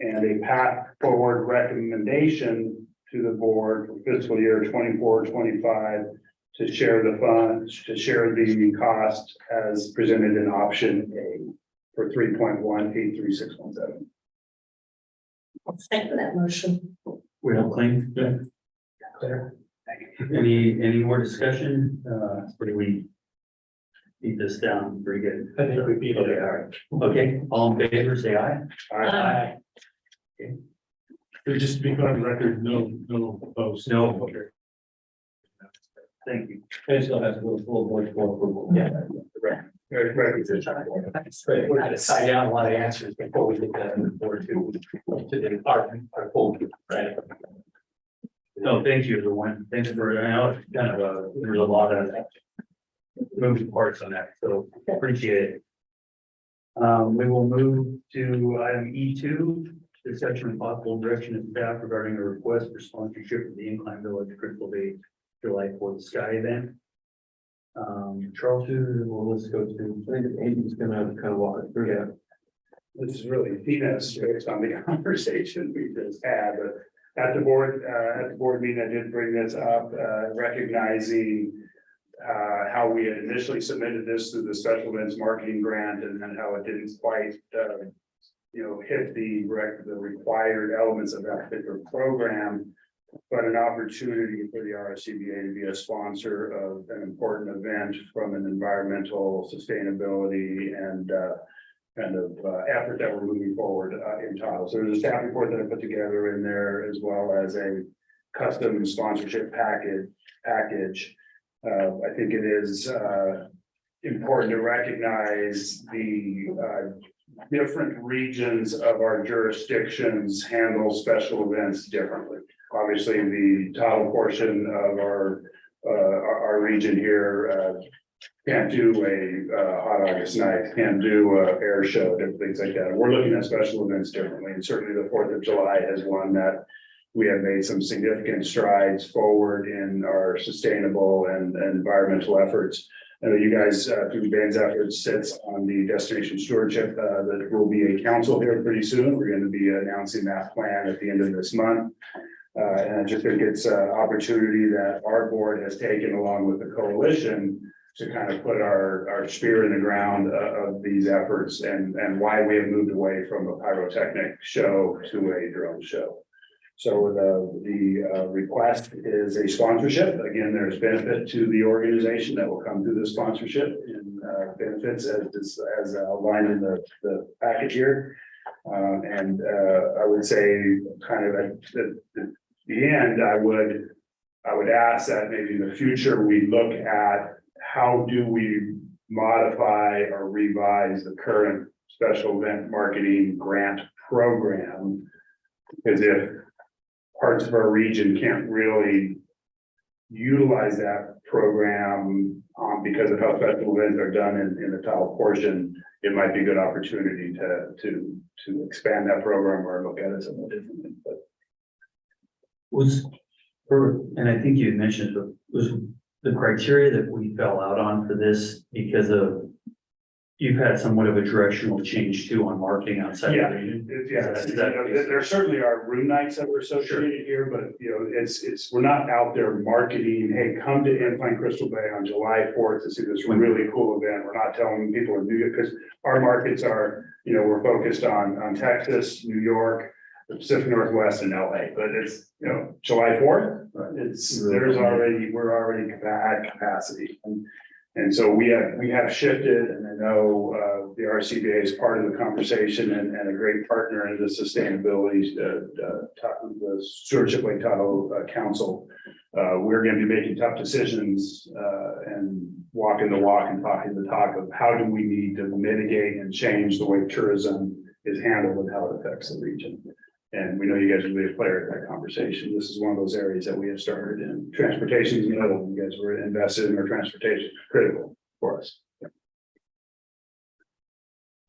and a path forward recommendation to the board for fiscal year 24-25 to share the funds, to share the cost as presented in option A for 3.183617. Second that motion. we don't claim. Clear. Any more discussion? Or do we beat this down pretty good? I think we beat it. Okay, all right. Okay, all in favor, say aye. Aye. So just to be clear on the record, no opposed. No. Okay. Thank you. And it still has a little board for approval. Yeah. Right. But we're gonna sign down a lot of answers before we get that board to the our full, right? No, thank you, everyone. Thanks for, I know it's kind of there's a lot of moving parts on that, so appreciate it. We will move to item E2, discussion of possible direction of staff regarding a request for sponsorship of the Incline Village Crystal Bay July 4th Sky event. Charles, well, let's go to. I think Andy's gonna kind of walk us through that. This is really Tina's based on the conversation we just had, but at the board meeting, I did bring this up, recognizing how we had initially submitted this through the special events marketing grant and then how it didn't quite, hit the required elements of that particular program. But an opportunity for the RSCBA to be a sponsor of an important event from an environmental sustainability and effort that we're moving forward in Tahoe. So there's a staff report that I put together in there as well as a custom sponsorship package. I think it is important to recognize the different regions of our jurisdictions handle special events differently. Obviously, the Tahoe portion of our region here can't do a hot August night, can't do a air show, different things like that. We're looking at special events differently, and certainly the 4th of July is one that we have made some significant strides forward in our sustainable and environmental efforts. I know you guys, through the band's efforts, sits on the destination stewardship. That will be a council here pretty soon. We're going to be announcing that plan at the end of this month. And I just think it's an opportunity that our board has taken along with the coalition to kind of put our spear in the ground of these efforts and why we have moved away from a pyrotechnic show to a drone show. So the request is a sponsorship. Again, there's benefit to the organization that will come through the sponsorship and benefits as outlined in the package here. And I would say kind of at the end, I would ask that maybe in the future, we look at how do we modify or revise the current special event marketing grant program? Because if parts of our region can't really utilize that program because of how special events are done in the Tahoe portion, it might be a good opportunity to expand that program or look at it somewhat differently. But and I think you had mentioned, was the criteria that we fell out on for this because of you've had somewhat of a directional change too on marketing outside yeah, the region? there certainly are room nights that were associated here, but it's we're not out there marketing, hey, come to Incline Crystal Bay on July 4th to see this really cool event. We're not telling people to do it because our markets are, we're focused on Texas, New York, the Pacific Northwest, and LA, but it's July 4th. We're already at capacity. And so we have shifted, and I know the RCBA is part of the conversation and a great partner in the sustainability, the Stewardship Lake Tahoe Council. We're going to be making tough decisions and walking the walk and talking the talk of how do we need to mitigate and change the way tourism is handled and how it affects the region. And we know you guys will be a player in that conversation. This is one of those areas that we have started in. Transportation is another one. You guys were invested in our transportation, critical for us.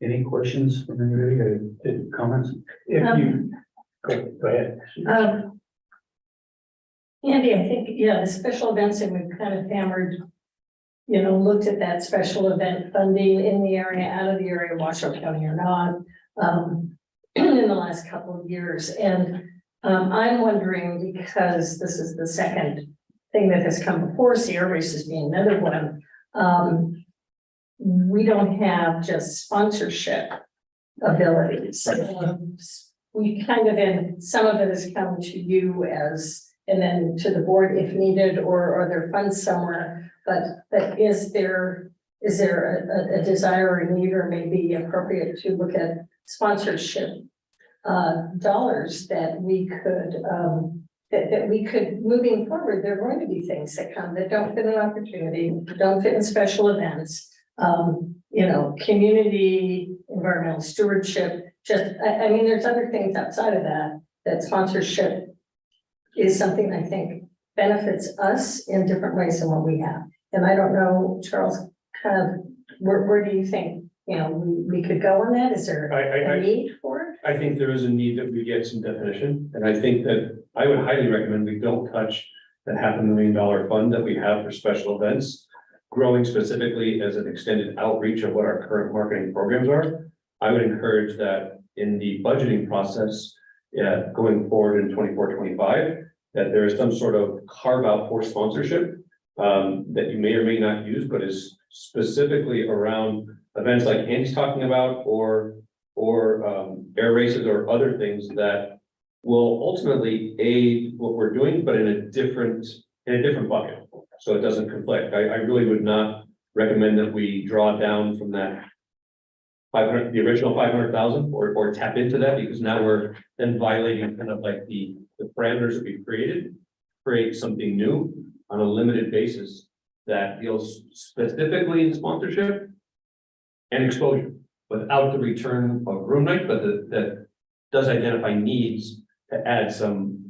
Any questions from anybody? Comments? If you, go ahead. Andy, I think, the special events, and we've kind of hammered, looked at that special event funding in the area, out of the area, Washoe County or not, in the last couple of years. And I'm wondering, because this is the second thing that has come before, Sierra Races being another one, we don't have just sponsorship abilities. We kind of, and some of it has come to you and then to the board if needed, or are there funds somewhere? But is there a desire or need, or maybe appropriate to look at sponsorship dollars that we could that we could, moving forward? There are going to be things that come that don't fit an opportunity, don't fit in special events. Community, environmental stewardship, I mean, there's other things outside of that sponsorship is something I think benefits us in different ways than what we have. And I don't know, Charles, kind of, where do you think we could go on that. Is there I a need for it? I think there is a need that we get some definition, and I think that I would highly recommend we don't touch the $500,000 fund that we have for special events, growing specifically as an extended outreach of what our current marketing programs are. I would encourage that in the budgeting process, going forward in 24-25, that there is some sort of carve out for sponsorship that you may or may not use, but is specifically around events like Andy's talking about, or air races or other things that will ultimately aid what we're doing, but in a different bucket. So it doesn't conflict. I really would not recommend that we draw down from that 500, the original 500,000 or tap into that, because now we're then violating kind of like the parameters that we've created, create something new on a limited basis that deals specifically in sponsorship and exposure without the return of room night, but that does identify needs to add some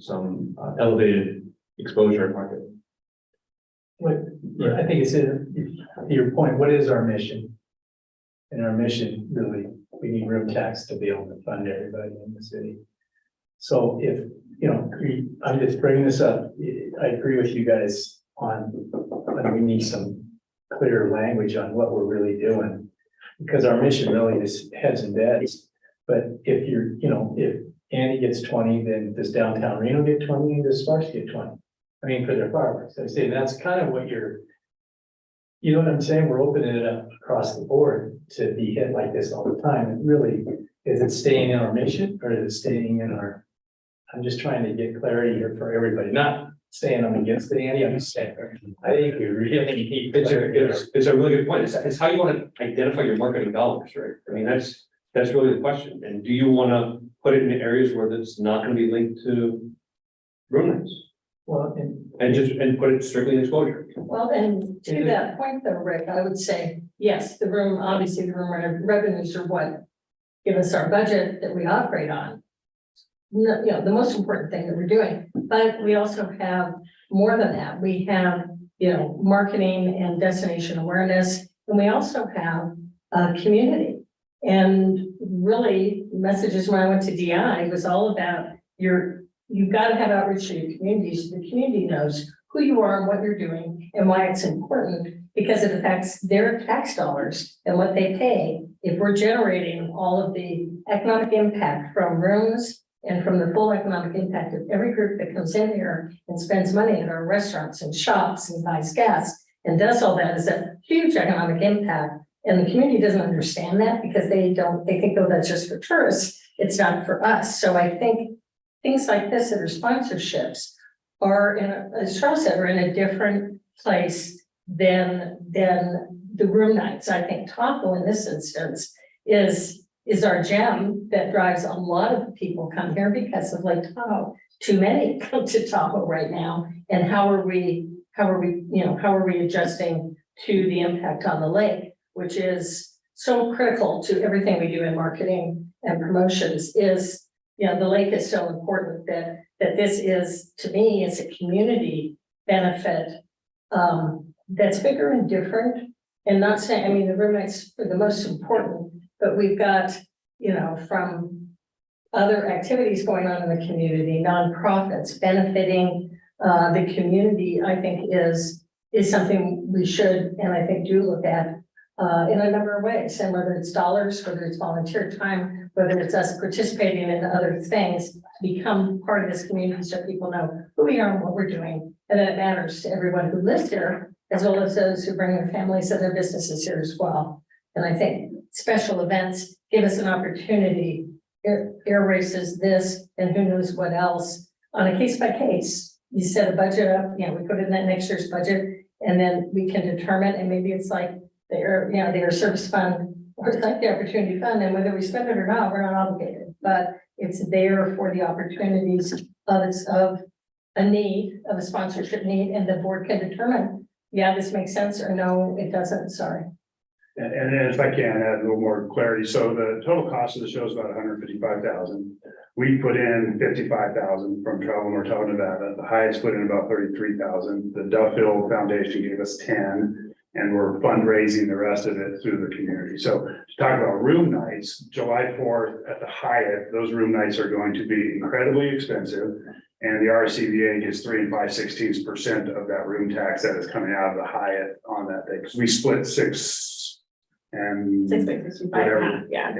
elevated exposure and market. I think it's to your point, what is our mission? And our mission, really, we need room tax to be able to fund everybody in the city. So if, I'm just bringing this up, I agree with you guys on we need some clear language on what we're really doing. Because our mission really is heads and beds. But if if Andy gets 20, then does downtown Reno get 20 and does Sparks get 20? I mean, for their fireworks. I say that's kind of what you know what I'm saying? We're opening it up across the board to be hit like this all the time. And really, is it staying in our mission or is it staying in our, I'm just trying to get clarity here for everybody, not saying I'm against it, Andy, I'm just saying, I think we really need. It's a really good point. It's how you want to identify your marketing dollars, right? I mean, that's really the question. And do you want to put it in areas where it's not going to be linked to room nights? Well, And put it strictly in exposure. Well, and to that point though, Rick, I would say, yes, obviously the room revenues are what give us our budget that we operate on. The most important thing that we're doing, but we also have more than that. We have, marketing and destination awareness, and we also have community. And really, messages when I went to DI was all about you've got to have outreach to your community so the community knows who you are and what you're doing and why it's important, because it affects their tax dollars and what they pay. If we're generating all of the economic impact from rooms and from the full economic impact of every group that comes in here and spends money in our restaurants and shops and buys gas and does all that, is a huge economic impact. And the community doesn't understand that because they think, oh, that's just for tourists. It's not for us. So I think things like this that are sponsorships are, as Charles said, are in a different place than the room nights. I think Tahoe in this instance is our gem that drives a lot of people come here because of Lake Tahoe. Too many come to Tahoe right now. And how are we adjusting to the impact on the lake, which is so critical to everything we do in marketing and promotions is, the lake is so important that this is, to me, it's a community benefit that's bigger and different. And not saying, the room nights are the most important, but we've got, from other activities going on in the community, nonprofits benefiting the community, I think is something we should, and I think do look at in a number of ways. And whether it's dollars, whether it's volunteer time, whether it's us participating in other things, to become part of this community so people know who we are and what we're doing. And that it matters to everyone who lives here, as well as those who bring their families and their businesses here as well. And I think special events give us an opportunity, air races, this, and who knows what else, on a case by case. You set a budget up, we put it in that next year's budget, and then we can determine, and maybe it's like the air service fund, or it's like the opportunity fund, and whether we spend it or not, we're not obligated, but it's there for the opportunities of a need, of a sponsorship need, and the board can determine, yeah, this makes sense, or no, it doesn't, sorry. And if I can add a little more clarity, so the total cost of the show is about $155,000. We put in $55,000 from Travel North Nevada. The highest put in about $33,000. The Duffield Foundation gave us 10. And we're fundraising the rest of it through the community. So to talk about room nights, July 4th at the Hyatt, those room nights are going to be incredibly expensive. And the RCVA gets 3 5/16% of that room tax that is coming out of the Hyatt on that day. Because we split 6 and 6.65, whatever. yeah.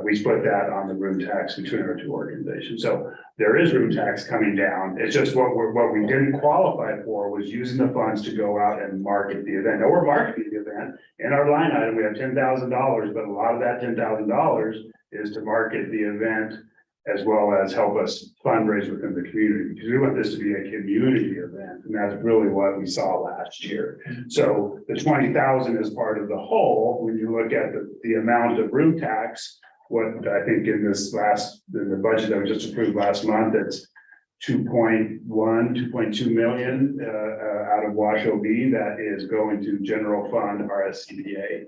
We split that on the room tax between our two organizations. So there is room tax coming down. It's just what we didn't qualify for was using the funds to go out and market the event. Now we're marketing the event. In our line item, we have $10,000, but a lot of that $10,000 is to market the event as well as help us fundraise within the community, because we want this to be a community event, and that's really what we saw last year. So the 20,000 is part of the whole. When you look at the amount of room tax, what I think in the budget that was just approved last month, it's 2.2 million out of Washoe B that is going to general fund RSCBA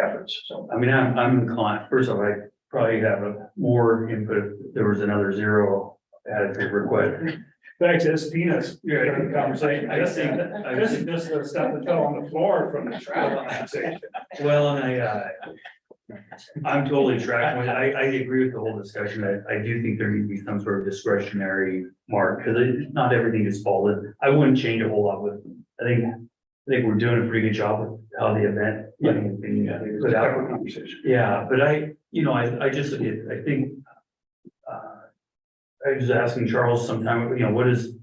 efforts. So I mean, I'm inclined, first of all, I probably have a more input if there was another zero added to request. thanks, it's peanuts. Conversation. I think, This is just the stuff that fell on the floor from the travel conversation. well, and I'm totally tracking with, I agree with the whole discussion. I do think there needs to be some sort of discretionary mark, because not everything is followed. I wouldn't change a whole lot with, I think we're doing a pretty good job with how the event. Put out. Conversation. Yeah, but I just look at, I think, I was asking Charles sometime, what is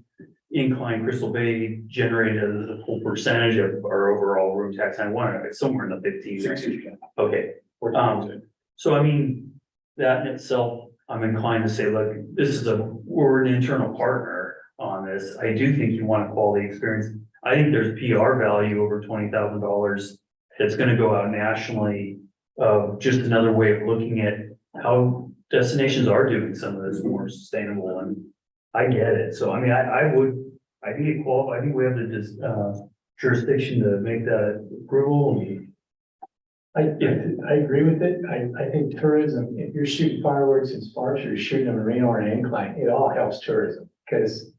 Incline Crystal Bay generated as a full percentage of our overall room tax? I want it's somewhere in the 15 range. Okay. So I mean, that in itself, I'm inclined to say, look, we're an internal partner on this. I do think you want a quality experience. I think there's PR value over $20,000 that's gonna go out nationally. Just another way of looking at how destinations are doing some of this more sustainable, and I get it. So I mean, I think it qualifies. I think we have the jurisdiction to make that approval. I agree with it. I think tourism, if you're shooting fireworks and sparks, or you're shooting a marina or an incline, it all helps tourism. Because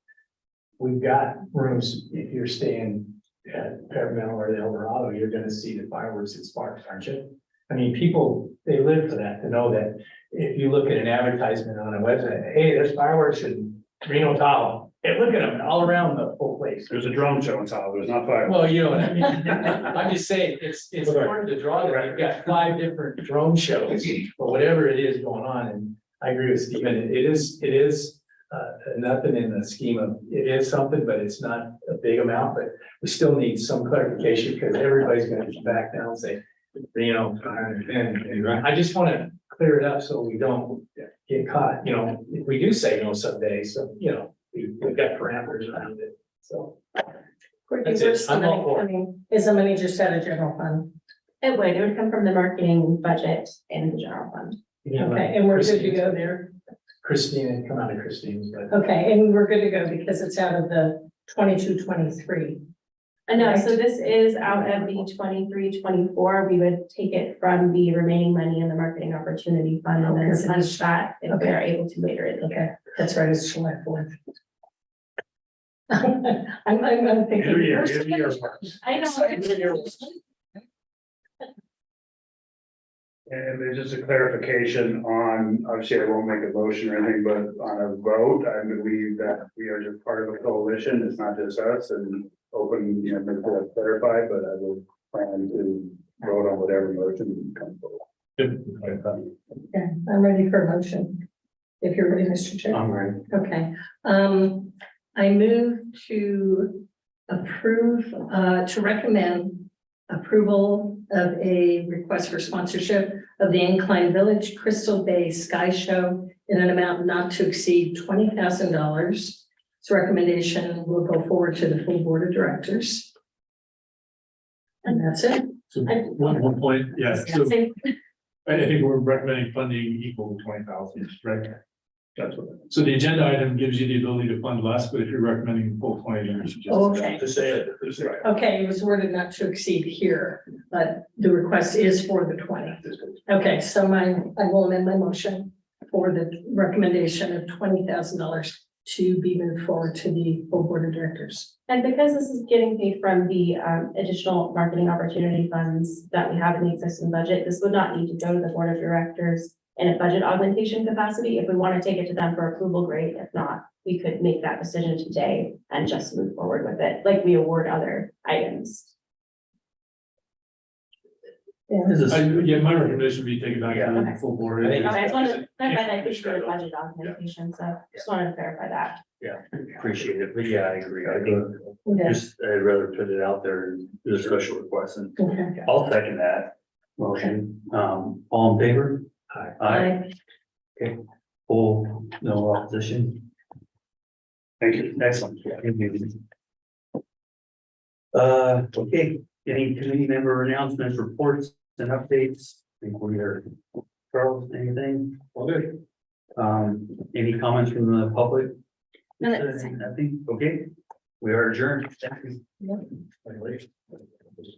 we've got rooms, if you're staying at Paramount or the Eldorado, you're gonna see the fireworks and sparks, aren't you? I mean, people, they live for that, to know that if you look at an advertisement on a website, hey, there's fireworks in Reno Tahoe. Hey, look at them all around the whole place. There's a drone show in Tahoe, there's not 5. Well, you know what I mean? I'm just saying, it's important to draw that. You've got 5 different drone shows or whatever it is going on. And I agree with Stephen. It is nothing in the scheme of, it is something, but it's not a big amount, but we still need some clarification, because everybody's gonna come back down and say, I just want to clear it up so we don't get caught, if we do say no someday, so, we've got parameters around it, so. That's it. I'm all for it. Is the money just out of general fund? It would come from the marketing budget and the general fund. Okay, and we're good to go there. Christine, come out of Christine's, but Okay, and we're good to go because it's out of the 22-23. No, so this is out of the 23-24. We would take it from the remaining money in the marketing opportunity fund and then finish that if we are able to later in the year. Okay, that's right, it's July 4th. I'm thinking. Every year. I know. And there's just a clarification on, obviously I won't make a motion or anything, but on a vote, I believe that we are just part of a coalition. It's not just us, and open, make that clarified, but I will plan to vote on whatever motion comes forward. Okay, I'm ready for a motion. If you're ready, Mr. Chair. I'm ready. Okay, I move to approve, to recommend approval of a request for sponsorship of the Incline Village Crystal Bay Sky Show in an amount not to exceed $20,000. This recommendation will go forward to the full board of directors. And that's it. So one point, yeah, so I think we're recommending funding equal to 20,000, right? That's what, so the agenda item gives you the ability to fund less, but if you're recommending full 20, then you should just. Okay. To say it. Okay, it was worded not to exceed here, but the request is for the 20. Okay, so I will amend my motion for the recommendation of $20,000 to be moved forward to the full board of directors. And because this is getting paid from the additional marketing opportunity funds that we have in the existing budget, this would not need to go to the board of directors in a budget augmentation capacity. If we want to take it to them for approval, great. If not, we could make that decision today and just move forward with it, like we award other items. This is- Yeah, my recommendation would be taken back to Okay. the full board. I think- Okay, I just wanted to clarify that Can't this is a push budget augmentation, so just wanted to clarify that. Appreciate it, but yeah, I agree. I think Okay. just, I'd rather put it out there as a special request, and Okay. I'll second that motion. All in favor? Aye. Okay, full, no opposition. Thank you. Excellent. Okay, any committee member announcements, reports and updates? I think we are, Charles, anything? All good. Any comments from the public? No, that's fine. Nothing, okay, we are adjourned. Thank you. Yeah.